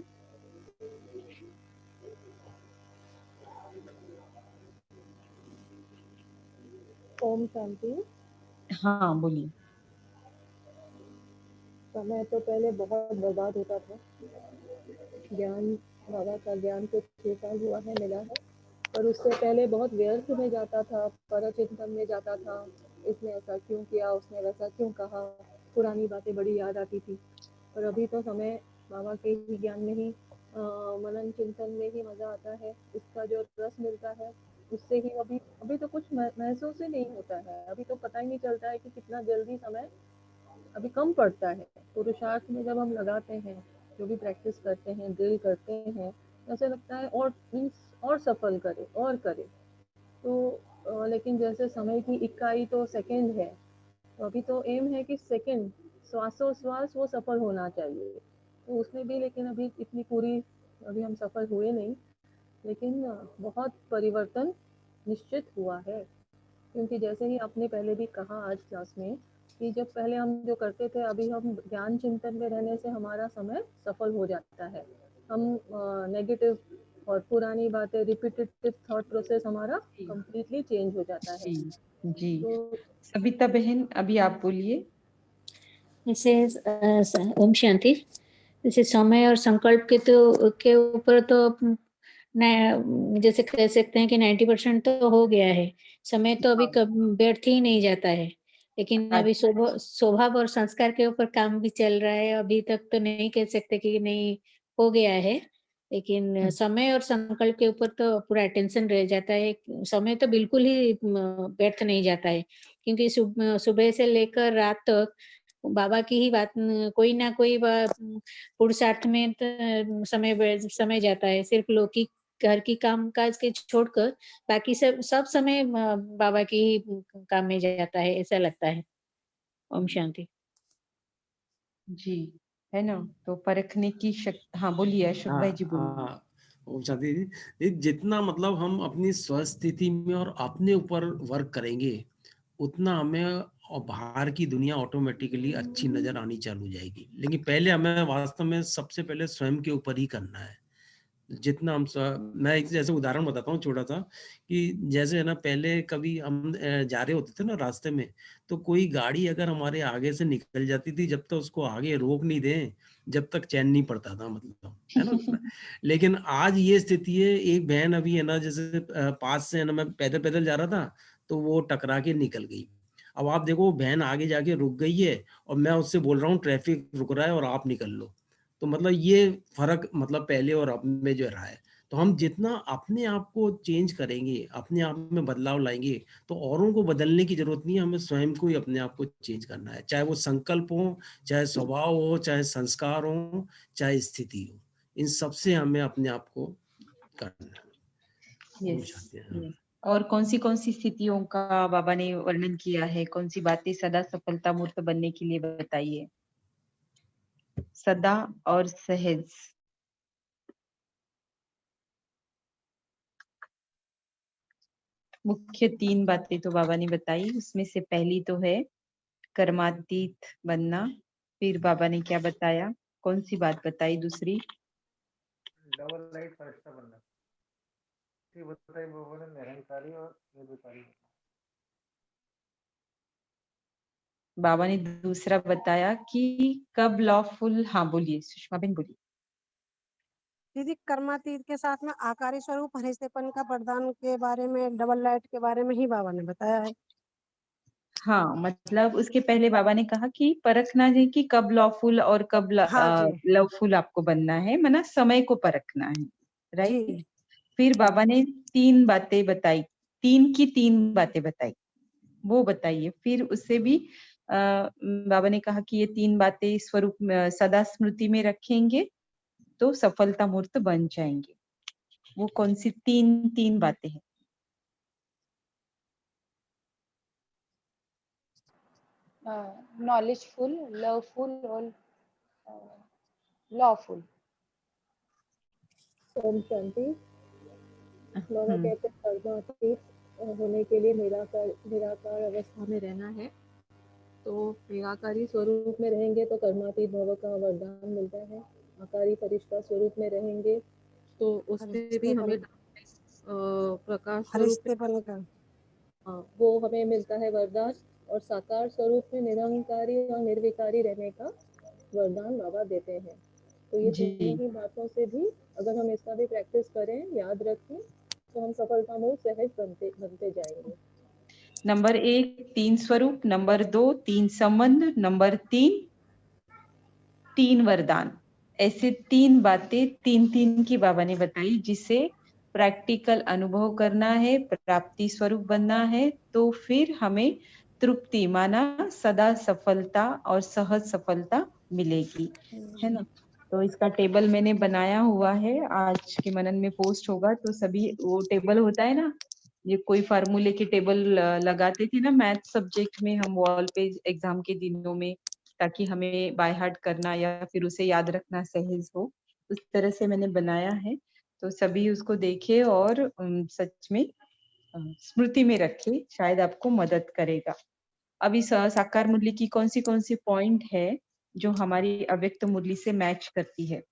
ओम शांति। हाँ, बोलिए। समय तो पहले बहुत बर्बाद होता था। ज्ञान, बाबा का ज्ञान को 6 साल हुआ है, मिला है, पर उससे पहले बहुत व्यर्थ में जाता था, परचिंतन में जाता था। इसने ऐसा क्यों किया, उसने वैसा क्यों कहा, पुरानी बातें बड़ी याद आती थी। पर अभी तो समय बाबा के ही ज्ञान में ही मनन चिंतन में ही मजा आता है, उसका जो रस मिलता है उससे ही अभी तो कुछ महसूस ही नहीं होता है। अभी तो पता ही नहीं चलता है कि कितना जल्दी समय अभी कम पड़ता है। पुरुषार्थ में जब हम लगाते हैं, जो भी प्रैक्टिस करते हैं, ड्रिल करते हैं, ऐसा लगता है और सफल करे और करे। तो लेकिन जैसे समय की इकाई तो सेकंड है, तो अभी तो एम है कि सेकंड श्वासोश्वास वो सफल होना चाहिए। तो उसमें भी लेकिन अभी इतनी पूरी अभी हम सफल हुए नहीं, लेकिन बहुत परिवर्तन निश्चित हुआ है। क्योंकि जैसे ही आपने पहले भी कहा आज क्लास में कि जब पहले हम जो करते थे, अभी हम ज्ञान चिंतन में रहने से हमारा समय सफल हो जाता है। हम नेगेटिव और पुरानी बातें, रिपीटेटिव थॉट प्रोसेस हमारा कंप्लीटली चेंज हो जाता है। जी तो सविता बहन, अभी आप बोलिए। जैसे ओम शांति, जैसे समय और संकल्प के ऊपर तो जैसे कह सकते हैं कि 90% तो हो गया है। समय तो अभी व्यर्थ ही नहीं जाता है, लेकिन अभी स्वभाव और संस्कार के ऊपर काम भी चल रहा है। अभी तक तो नहीं कह सकते कि नहीं हो गया है, लेकिन समय और संकल्प के ऊपर तो पूरा अटेंशन रह जाता है। समय तो बिल्कुल ही व्यर्थ नहीं जाता है, क्योंकि सुबह से लेकर रात तक बाबा की ही बात, कोई ना कोई पुरुषार्थ में समय जाता है। सिर्फ लौकिक घर की काम काज के छोड़कर बाकी सब समय बाबा की ही काम में जाता है, ऐसा लगता है। ओम शांति। जी, है ना? तो परखने की शक्ति। हाँ बोलिए अशोक भाई जी, बोलिए। ओम शांति जी, जितना मतलब हम अपनी स्वस्थिति में और अपने ऊपर वर्क करेंगे, उतना हमें और बाहर की दुनिया ऑटोमेटिकली अच्छी नजर आनी चालू हो जाएगी। लेकिन पहले हमें वास्तव में सबसे पहले स्वयं के ऊपर ही करना है। जितना हम मैं एक जैसे उदाहरण बताता हूँ छोटा सा, कि जैसे है ना, पहले कभी हम जा रहे होते थे ना रास्ते में, तो कोई गाड़ी अगर हमारे आगे से निकल जाती थी, जब तक उसको आगे रोक नहीं दें, जब तक चैन नहीं पड़ता था, मतलब, है ना। लेकिन आज ये स्थिति है, एक बहन अभी है ना, जैसे पास से है ना, मैं पैदल पैदल जा रहा था, तो वो टकरा के निकल गई। अब आप देखो, बहन आगे जाके रुक गई है और मैं उससे बोल रहा हूँ ट्रैफिक रुक रहा है और आप निकल लो। तो मतलब ये फर्क मतलब पहले और अब में जो रहा है। तो हम जितना अपने आप को चेंज करेंगे, अपने आप में बदलाव लाएंगे, तो औरों को बदलने की जरूरत नहीं है, हमें स्वयं को ही अपने आप को चेंज करना है। चाहे वो संकल्प हो, चाहे स्वभाव हो, चाहे संस्कार हो, चाहे स्थिति हो, इन सबसे हमें अपने आप को करना है। यस। और कौन सी स्थितियों का बाबा ने वर्णन किया है? कौन सी बातें सदा सफलता मूर्त बनने के लिए बताइए? सदा और सहज। मुख्य 3 बातें तो बाबा ने बताई, उसमें से पहली तो है कर्मातीत बनना। फिर बाबा ने क्या बताया? कौन सी बात बताई दूसरी? डबल लाइट फरिश्ता बनना। ये बताइए बाबा ने, निरंकारी और निर्विकारी। बाबा ने दूसरा बताया कि कब लॉफुल। हाँ बोलिए सुषमा बेन, बोलिए। दीदी, कर्मातीत के साथ में आकारी स्वरूप हरिष्टेपन का वरदान के बारे में, डबल लाइट के बारे में ही बाबा ने बताया है। हाँ, मतलब उसके पहले बाबा ने कहा कि परखना है कि कब लॉफुल और कब लवफुल आपको बनना है, माना समय को परखना है, राइट? फिर बाबा ने 3 बातें बताई, 3 की 3 बातें बताई, वो बताइए। फिर उससे भी बाबा ने कहा कि ये 3 बातें स्वरूप सदा स्मृति में रखेंगे तो सफलता मूर्त बन जाएंगे। वो कौन सी 3 बातें हैं? नॉलेजफुल, लवफुल और लॉफुल। ओम शांति। बाबा कहते हैं कर्मातीत होने के लिए निराकार अवस्था में रहना है। तो निराकारी स्वरूप में रहेंगे तो कर्मातीत भव का वरदान मिलता है। आकारी फरिश्ता स्वरूप में रहेंगे तो उससे भी हमें प्रकाश स्वरूप का वो हमें मिलता है वरदान। और साकार स्वरूप में निरंकारी और निर्विकारी रहने का वरदान बाबा देते हैं। तो ये तीनों ही बातों से भी अगर हम इसका भी प्रैक्टिस करें, याद रखें, तो हम सफलता में सहज बनते जाएंगे। नंबर 1 3 स्वरूप, नंबर 2 3 संबंध, नंबर 3 3 वरदान, ऐसे 3 बातें 3-3 की बाबा ने बताई, जिसे प्रैक्टिकल अनुभव करना है, प्राप्ति स्वरूप बनना है, तो फिर हमें तृप्ति माना सदा सफलता और सहज सफलता मिलेगी, है ना? तो इसका टेबल मैंने बनाया हुआ है, आज के मनन में पोस्ट होगा, तो सभी वो टेबल होता है ना, ये कोई फार्मूले के टेबल लगाते थे ना मैथ सब्जेक्ट में हम वॉल पे एग्जाम के दिनों में, ताकि हमें बाय हार्ट करना या फिर उसे याद रखना सहज हो, उस तरह से मैंने बनाया है। तो सभी उसको देखे और सच में स्मृति में रखे, शायद आपको मदद करेगा। अब इस साकार मुरली की कौन सी पॉइंट है जो हमारी अव्यक्त मुरली से मैच करती है?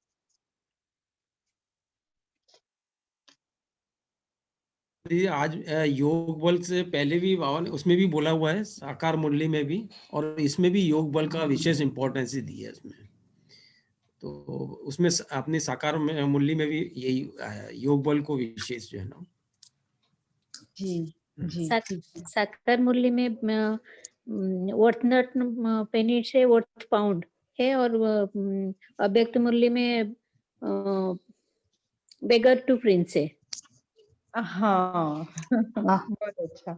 ये आज योग बल से पहले भी बाबा ने उसमें भी बोला हुआ है, साकार मुरली में भी, और इसमें भी योग बल का विशेष इंपॉर्टेंस ही दी है इसमें। तो उसमें अपनी साकार मुरली में भी यही योग बल को विशेष जो है ना। जी जी ठीक है। साकार मुरली में वर्थ नॉट पेनी से वर्थ पाउंड है, और अव्यक्त मुरली में बेगर टू प्रिंस है। हाँ बहुत अच्छा।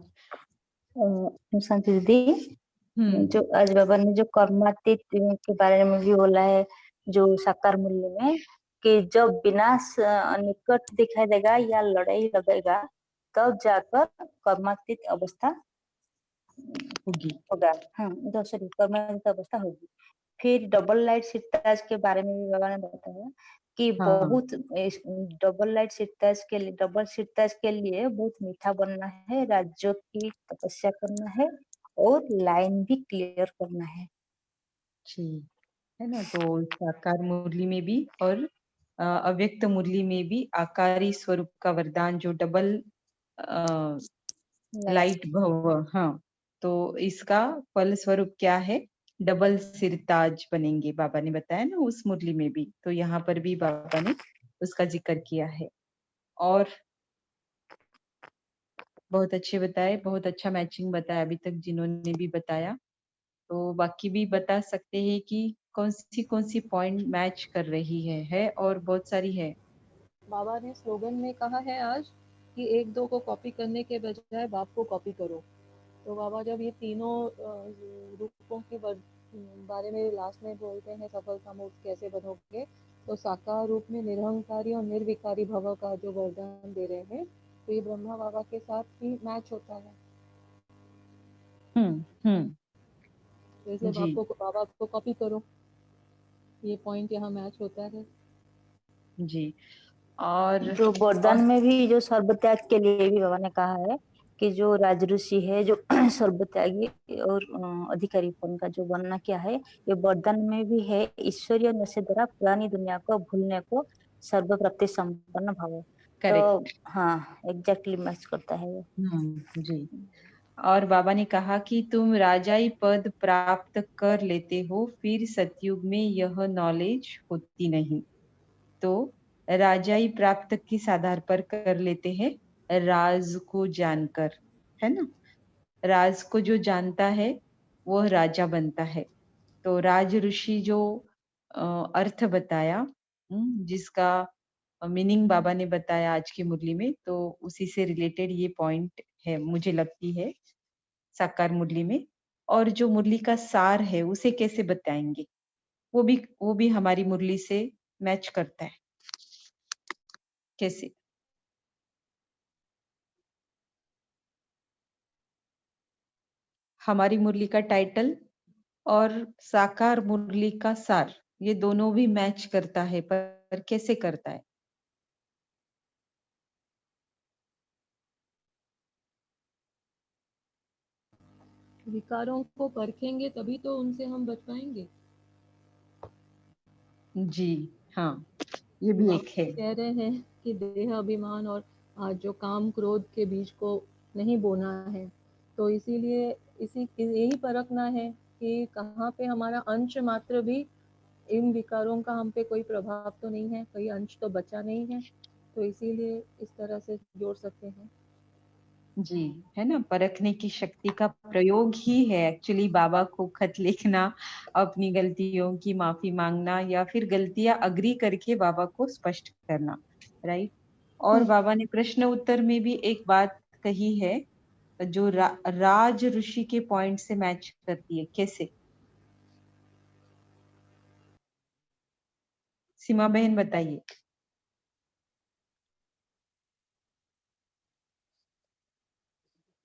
शांति दीदी, जो आज बाबा ने जो कर्मातीत के बारे में भी बोला है, जो साकार मूल्य में, कि जब विनाश निकट दिखाई देगा या लड़ाई लगेगा, तब जाकर कर्मातीत अवस्था होगा। हाँ, सॉरी, कर्मातीत अवस्था होगी। फिर डबल लाइट सिरताज के बारे में भी बाबा ने बताया कि बहुत डबल लाइट सिरताज के लिए, डबल सिरताज के लिए बहुत मीठा बनना है, राज्यों की तपस्या करना है और लाइन भी क्लियर करना है। जी, है ना? तो साकार मुरली में भी और अव्यक्त मुरली में भी आकारी स्वरूप का वरदान, जो डबल लाइट भव, हाँ, तो इसका फल स्वरूप क्या है? डबल सिरताज बनेंगे, बाबा ने बताया ना उस मुरली में भी, तो यहाँ पर भी बाबा ने उसका जिक्र किया है। और बहुत अच्छे बताए, बहुत अच्छा मैचिंग बताया अभी तक जिन्होंने भी बताया। तो बाकी भी बता सकते हैं कि कौन सी पॉइंट मैच कर रही है और बहुत सारी है। बाबा ने स्लोगन में कहा है आज कि एक दो को कॉपी करने के बजाय बाप को कॉपी करो। तो बाबा जब ये तीनों रूपों के बारे में लास्ट में बोलते हैं, सफलता मुक्त कैसे बनोगे, तो साकार रूप में निरहंकारी और निर्विकारी भव का जो वरदान दे रहे हैं, तो ये ब्रह्मा बाबा के साथ ही मैच होता है। तो इसलिए बाबा को कॉपी करो, ये पॉइंट यहाँ मैच होता है। जी, और जो वरदान में भी जो सर्वत्याग के लिए भी बाबा ने कहा है कि जो राजऋषि है, जो सर्वत्यागी और अधिकारीपन का जो बनना क्या है, ये वरदान में भी है, ईश्वरीय नशे द्वारा पुरानी दुनिया को भूलने को सर्व प्राप्ति संपन्न भाव। तो हाँ, एग्जैक्टली मैच करता है ये। जी, और बाबा ने कहा कि तुम राजाई पद प्राप्त कर लेते हो, फिर सतयुग में यह नॉलेज होती नहीं, तो राजाई प्राप्त किस आधार पर कर लेते हैं? राज को जानकर, है ना? राज को जो जानता है वह राजा बनता है। तो राज ऋषि जो अर्थ बताया, जिसका मीनिंग बाबा ने बताया आज की मुरली में, तो उसी से रिलेटेड ये पॉइंट है, मुझे लगती है, साकार मुरली में। और जो मुरली का सार है उसे कैसे बताएंगे? वो भी हमारी मुरली से मैच करता है। कैसे? हमारी मुरली का टाइटल और साकार मुरली का सार, ये दोनों भी मैच करता है, पर कैसे करता है? विकारों को परखेंगे तभी तो उनसे हम बच पाएंगे। जी हाँ, ये भी एक है। कह रहे हैं कि देह अभिमान और जो काम क्रोध के बीज को नहीं बोना है, तो इसीलिए यही परखना है कि कहाँ पे हमारा अंश मात्र भी इन विकारों का हम पे कोई प्रभाव तो नहीं है, कोई अंश तो बचा नहीं है, तो इसीलिए इस तरह से जोड़ सकते हैं। जी, है ना? परखने की शक्ति का प्रयोग ही है एक्चुअली बाबा को खत लिखना, अपनी गलतियों की माफ़ी माँगना या फिर गलतियाँ एग्री करके बाबा को स्पष्ट करना, राइट? और बाबा ने प्रश्न उत्तर में भी एक बात कही है, जो राज ऋषि के पॉइंट से मैच करती है, कैसे? सीमा बहन बताइए।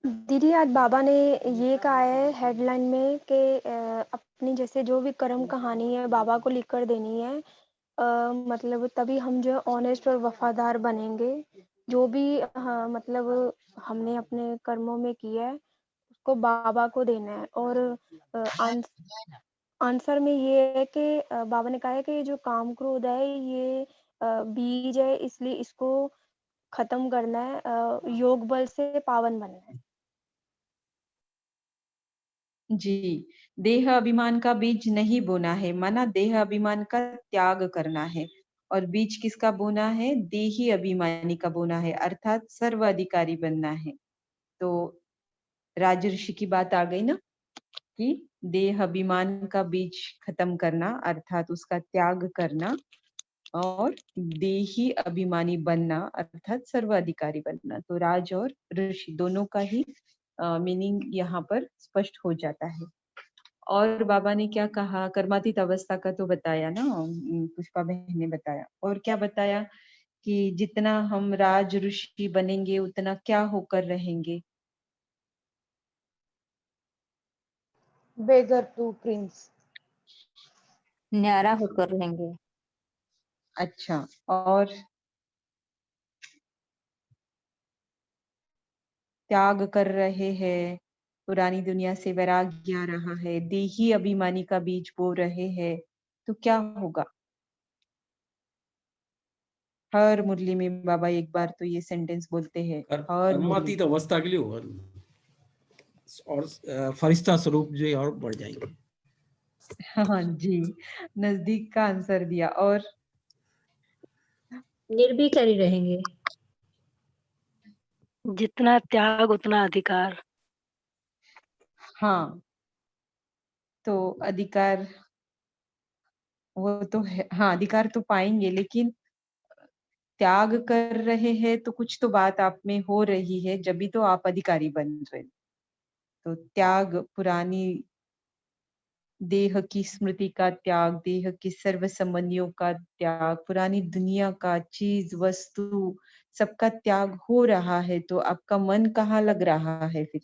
दीदी आज बाबा ने ये कहा है हेडलाइन में कि अपनी जैसे जो भी कर्म कहानी है बाबा को लिख कर देनी है। मतलब तभी हम जो है ऑनेस्ट और वफादार बनेंगे। जो भी हाँ, मतलब हमने अपने कर्मों में किया है उसको बाबा को देना है। और आंसर में ये है कि बाबा ने कहा है कि ये जो काम क्रोध है ये बीज है, इसलिए इसको खत्म करना है, योग बल से पावन बनना है। जी, देह अभिमान का बीज नहीं बोना है, माना देह अभिमान का त्याग करना है। और बीज किसका बोना है? देही अभिमानी का बोना है, अर्थात सर्व अधिकारी बनना है। तो राजऋषि की बात आ गई ना कि देह अभिमान का बीज खत्म करना अर्थात उसका त्याग करना और देही अभिमानी बनना अर्थात सर्व अधिकारी बनना। तो राज और ऋषि दोनों का ही मीनिंग यहाँ पर स्पष्ट हो जाता है। और बाबा ने क्या कहा? कर्मातीत अवस्था का तो बताया ना, पुष्पा बहन ने बताया। और क्या बताया कि जितना हम राज ऋषि बनेंगे उतना क्या होकर रहेंगे? बेगर टू प्रिंस। न्यारा होकर रहेंगे। अच्छा, और त्याग कर रहे हैं, पुरानी दुनिया से वैराग्य आ रहा है, देही अभिमानी का बीज बो रहे हैं, तो क्या होगा? हर मुरली में बाबा एक बार तो ये सेंटेंस बोलते हैं, हर मुरली कर्मातीत अवस्था के लिए होगा और फरिश्ता स्वरूप जो है और बढ़ जाएंगे। हाँ जी, नजदीक का आंसर दिया। और निर्भीकारी रहेंगे। जितना त्याग उतना अधिकार। हाँ, तो अधिकार वो तो है, हाँ अधिकार तो पाएंगे, लेकिन त्याग कर रहे हैं तो कुछ तो बात आप में हो रही है, जब भी तो आप अधिकारी बन रहे हैं। तो त्याग, पुरानी देह की स्मृति का त्याग, देह की सर्व संबंधियों का त्याग, पुरानी दुनिया का, चीज वस्तु सबका त्याग हो रहा है, तो आपका मन कहाँ लग रहा है फिर?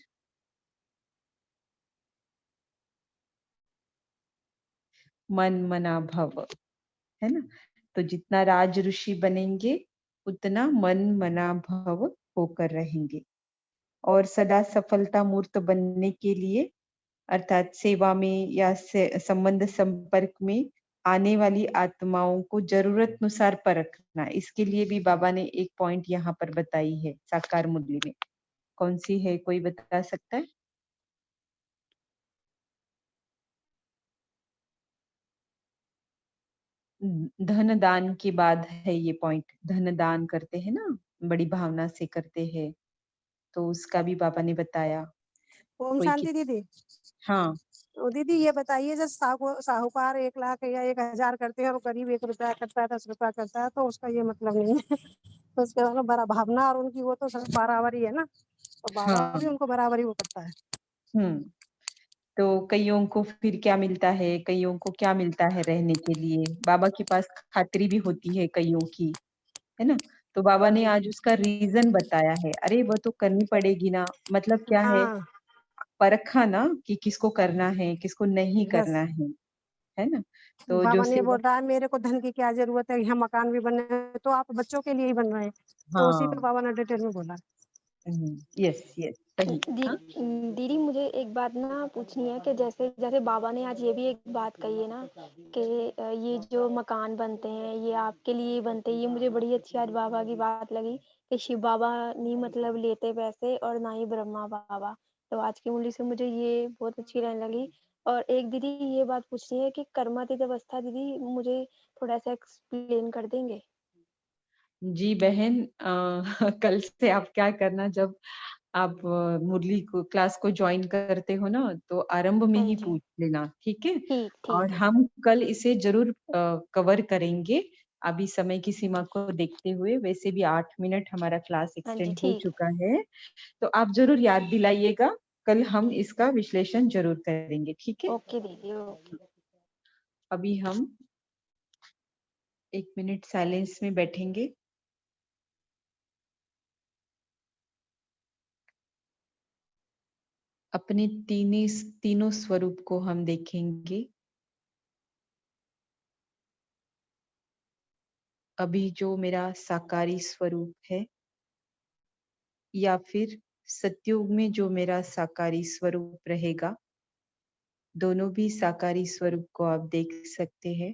मन मना भव, है ना? तो जितना राज ऋषि बनेंगे उतना मन मना भव होकर रहेंगे। और सदा सफलता मूर्त बनने के लिए अर्थात सेवा में या संबंध संपर्क में आने वाली आत्माओं को जरूरत अनुसार परखना, इसके लिए भी बाबा ने एक पॉइंट यहाँ पर बताई है साकार मुरली में। कौन सी है, कोई बता सकता है? धन दान के बाद है ये पॉइंट। धन दान करते हैं ना, बड़ी भावना से करते हैं, तो उसका भी बाबा ने बताया। ओम कोई शांति दीदी। हाँ तो दीदी ये बताइए, जब साहूकार 1 लाख या 1,000 करते हैं और गरीब 1 रुपया करता है, 10 रुपया करता है, तो उसका ये मतलब नहीं है। तो उसके मतलब बड़ा भावना और उनकी वो तो सब बराबरी है ना, तो बाबा हाँ भी उनको बराबरी वो करता है। हम्म। तो कईयों को फिर क्या मिलता है, कईयों को क्या मिलता है रहने के लिए? बाबा के पास खातिरी भी होती है कईयों की, है ना? तो बाबा ने आज उसका रीजन बताया है। अरे वो तो करनी पड़ेगी ना, मतलब क्या है? हाँ परखा ना कि किसको करना है, किसको नहीं बस। करना है ना? तो जो बाबा ने सेवा, बोला मेरे को धन की क्या जरूरत है, यहाँ मकान भी बने हैं, तो आप बच्चों के लिए ही बन रहे हैं। तो उसी पे हाँ बाबा ने डिटेल में बोला। यस यस सही। हाँ दीदी मुझे एक बात ना पूछनी है कि जैसे जैसे बाबा ने आज ये भी एक बात कही है ना कि ये जो मकान बनते हैं ये आपके लिए ही बनते हैं। ये मुझे बड़ी अच्छी आज बाबा की बात लगी कि शिव बाबा नहीं मतलब लेते पैसे और ना ही ब्रह्मा बाबा। तो आज की मुरली से मुझे ये बहुत अच्छी रहने लगी। और एक दीदी ये बात पूछनी है कि कर्मातीत अवस्था दीदी मुझे थोड़ा सा एक्सप्लेन कर देंगे? जी बहन, कल से आप क्या करना, जब आप मुरली को क्लास को ज्वाइन करते हो ना, तो आरंभ में हाँ ही जी। पूछ लेना, ठीक है? ठीक और ठीक है। हम कल इसे ज़रूर कवर करेंगे। अभी समय की सीमा को देखते हुए, वैसे भी 8 मिनट हमारा क्लास हाँ जी, एक्सटेंड हो ठीक चुका है, तो आप ज़रूर याद दिलाइएगा, कल हम इसका विश्लेषण ज़रूर करेंगे, ठीक है। है? ओके दीदी, ओके। अभी हम 1 मिनट साइलेंस में बैठेंगे। अपने तीनों स्वरूप को हम देखेंगे। अभी जो मेरा साकारी स्वरूप है या फिर सतयुग में जो मेरा साकारी स्वरूप रहेगा, दोनों भी साकारी स्वरूप को आप देख सकते हैं।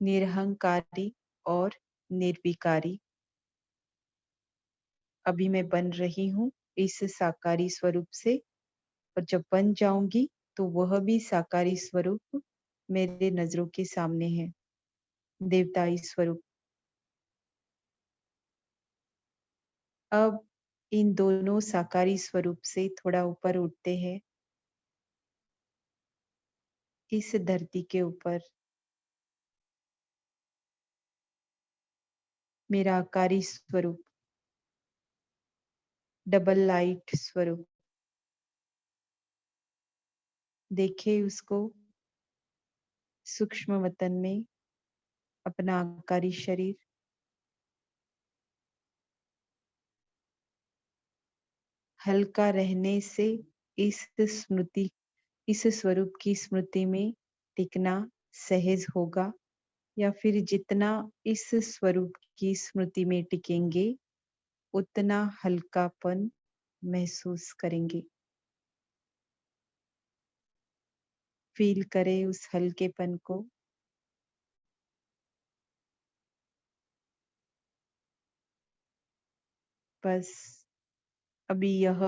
निरहंकारी और निर्विकारी। अभी मैं बन रही हूँ इस साकारी स्वरूप से, और जब बन जाऊंगी तो वह भी साकारी स्वरूप मेरे नजरों के सामने है, देवताई स्वरूप। अब इन दोनों साकारी स्वरूप से थोड़ा ऊपर उठते हैं, इस धरती के ऊपर मेरा आकारी स्वरूप, डबल लाइट स्वरूप। देखे उसको सूक्ष्म वतन में, अपना आकारी शरीर। हल्का रहने से इस इस स्वरूप की स्मृति में टिकना सहज होगा, या फिर जितना इस स्वरूप की स्मृति में टिकेंगे उतना हल्कापन महसूस करेंगे। फील करें उस हल्केपन को। बस अभी यह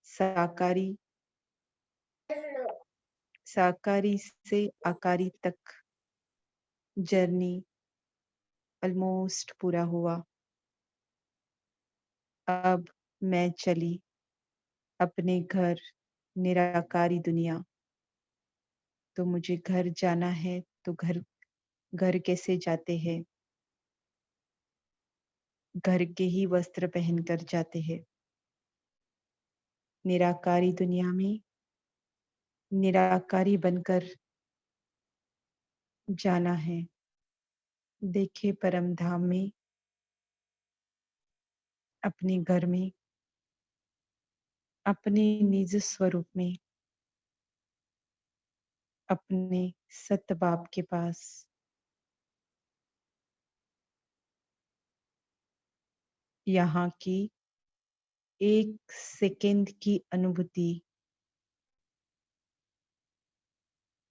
साकारी साकारी से आकारी तक जर्नी ऑलमोस्ट पूरा हुआ। अब मैं चली अपने घर, निराकारी दुनिया। तो मुझे घर जाना है, तो घर घर कैसे जाते हैं? घर के ही वस्त्र पहनकर जाते हैं। निराकारी दुनिया में निराकारी बनकर जाना है। देखे परम धाम में, अपने घर में, अपने निज स्वरूप में, अपने सत बाप के पास। यहाँ की 1 सेकंड की अनुभूति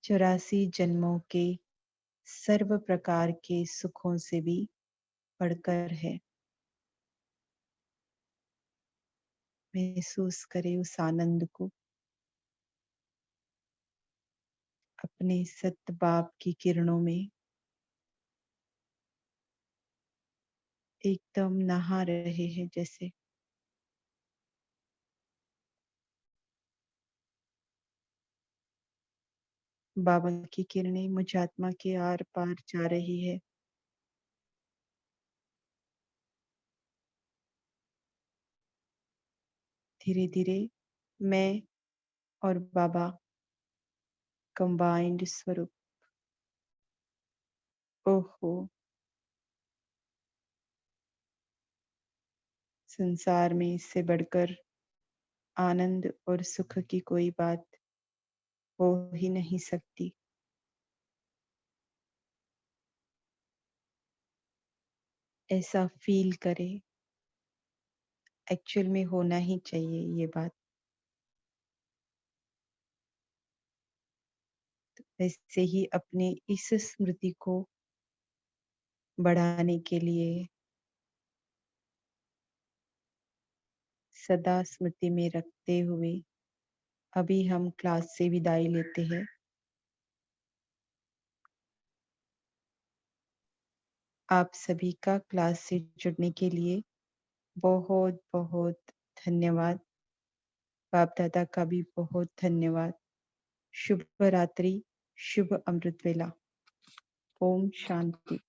84 जन्मों के सर्व प्रकार के सुखों से भी बढ़कर है। महसूस करें उस आनंद को। अपने सत बाप की किरणों में एकदम नहा रहे हैं जैसे। बाबा की किरणें मुझ आत्मा के आर पार जा रही है। धीरे धीरे मैं और बाबा कंबाइंड स्वरूप। ओहो, संसार में इससे बढ़कर आनंद और सुख की कोई बात हो ही नहीं सकती। ऐसा फील करें, एक्चुअल में होना ही चाहिए ये बात। वैसे ही अपने इस स्मृति को बढ़ाने के लिए, सदा स्मृति में रखते हुए, अभी हम क्लास से विदाई लेते हैं। आप सभी का क्लास से जुड़ने के लिए बहुत बहुत धन्यवाद। बाप दादा का भी बहुत धन्यवाद। शुभ रात्रि, शुभ अमृत वेला। ओम शांति।